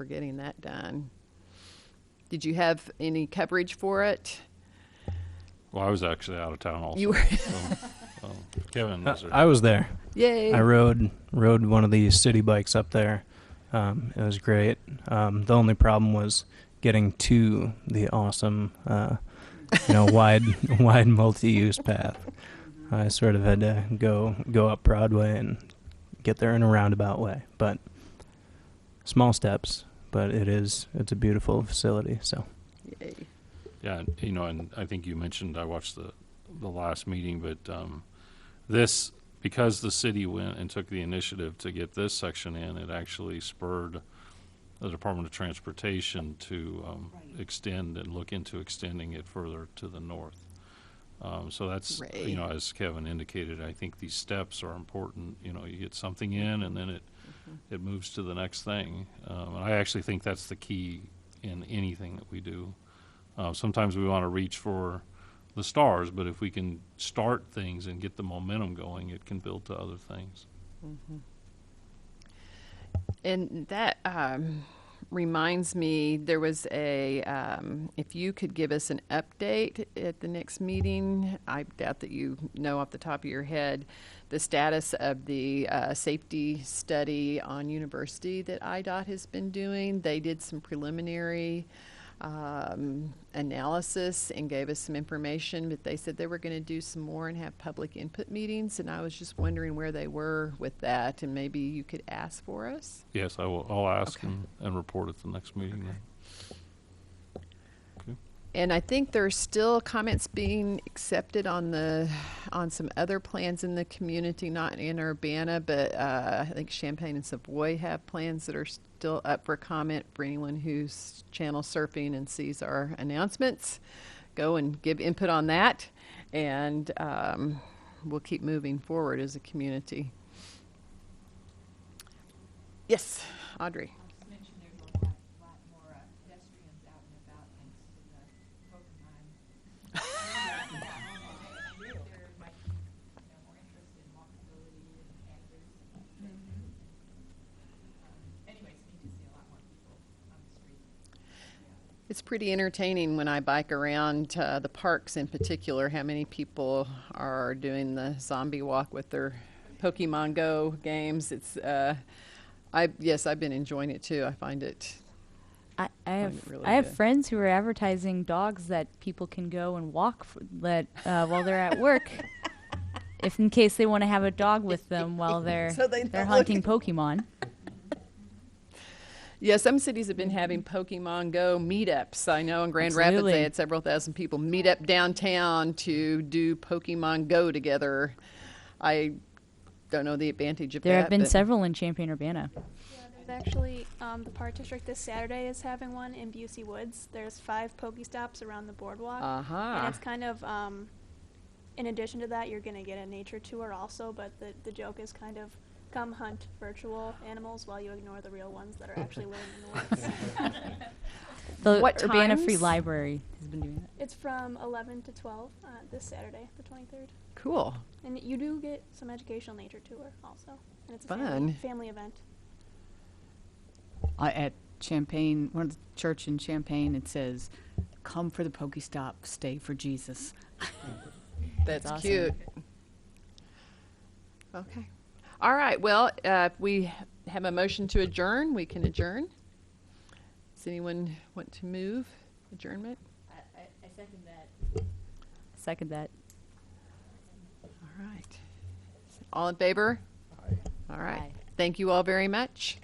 getting that done. Did you have any coverage for it? Well, I was actually out of town also. You were. So, Kevin was there. I was there. Yay. I rode one of these city bikes up there. It was great. The only problem was getting to the awesome, wide multi-use path. I sort of had to go up Broadway and get there in a roundabout way. But small steps, but it's a beautiful facility. So. Yay. Yeah, and I think you mentioned, I watched the last meeting, but because the city went and took the initiative to get this section in, it actually spurred the Department of Transportation to extend and look into extending it further to the north. So that's, Right. As Kevin indicated, I think these steps are important. You get something in, and then it moves to the next thing. And I actually think that's the key in anything that we do. Sometimes we want to reach for the stars, but if we can start things and get the momentum going, it can build to other things. Mm-hmm. And that reminds me, there was if you could give us an update at the next meeting, I doubt that you know off the top of your head the status of the safety study on University that IDOT has been doing. They did some preliminary analysis and gave us some information, but they said they were going to do some more and have public input meetings, and I was just wondering where they were with that, and maybe you could ask for us. Yes, I'll ask Okay. and report at the next meeting. Then. Okay. And I think there's still comments being accepted on some other plans in the community, not in Urbana, but I think Champaign and Savoy have plans that are still up for comment for anyone who's channel surfing and sees our announcements. Go and give input on that, and we'll keep moving forward as a community. Yes, Audrey. Just mentioned there's a lot more pedestrians out and about thanks to the Pokemon. There might be, more interest in walkability and hazards. Anyways, need to see a lot more people on the street. It's pretty entertaining when I bike around the parks in particular, how many people are doing the zombie walk with their Pokemon Go games. It's I've been enjoying it too. I find it I have really I have good. friends who are advertising dogs that people can go and walk while they're at work, if in case they want to have a dog with them while they're So they're hunting Pokemon. Yeah, some cities have been having Pokemon Go meetups. I know in Grand Rapids Absolutely. they had several thousand people meet up downtown to do Pokemon Go together. I don't know the advantage of There that. have been but- several in Champaign-Urbana. Yeah, there's actually, the Park District this Saturday is having one in Busey Woods. There's 5 Pokestops around the boardwalk. Uh-huh. And it's kind of, in addition to that, you're going to get a nature tour also, but the joke is kind of come hunt virtual animals while you ignore the real ones that are actually living in the woods. The What Urbana Free times? Library has been doing that. It's from 11 to 12 this Saturday, the 23rd. Cool. And you do get some educational nature tour also. And it's a Fun. family event. At Champaign, one of the church in Champaign, it says, "Come for the Pokestop, stay for Jesus." That's awesome. cute. Okay. All right. Well, if we have a motion to adjourn, we can adjourn. Does anyone want to move adjournment? I second that. Second that. All right. All in favor? All right. Aye. Thank you all very much.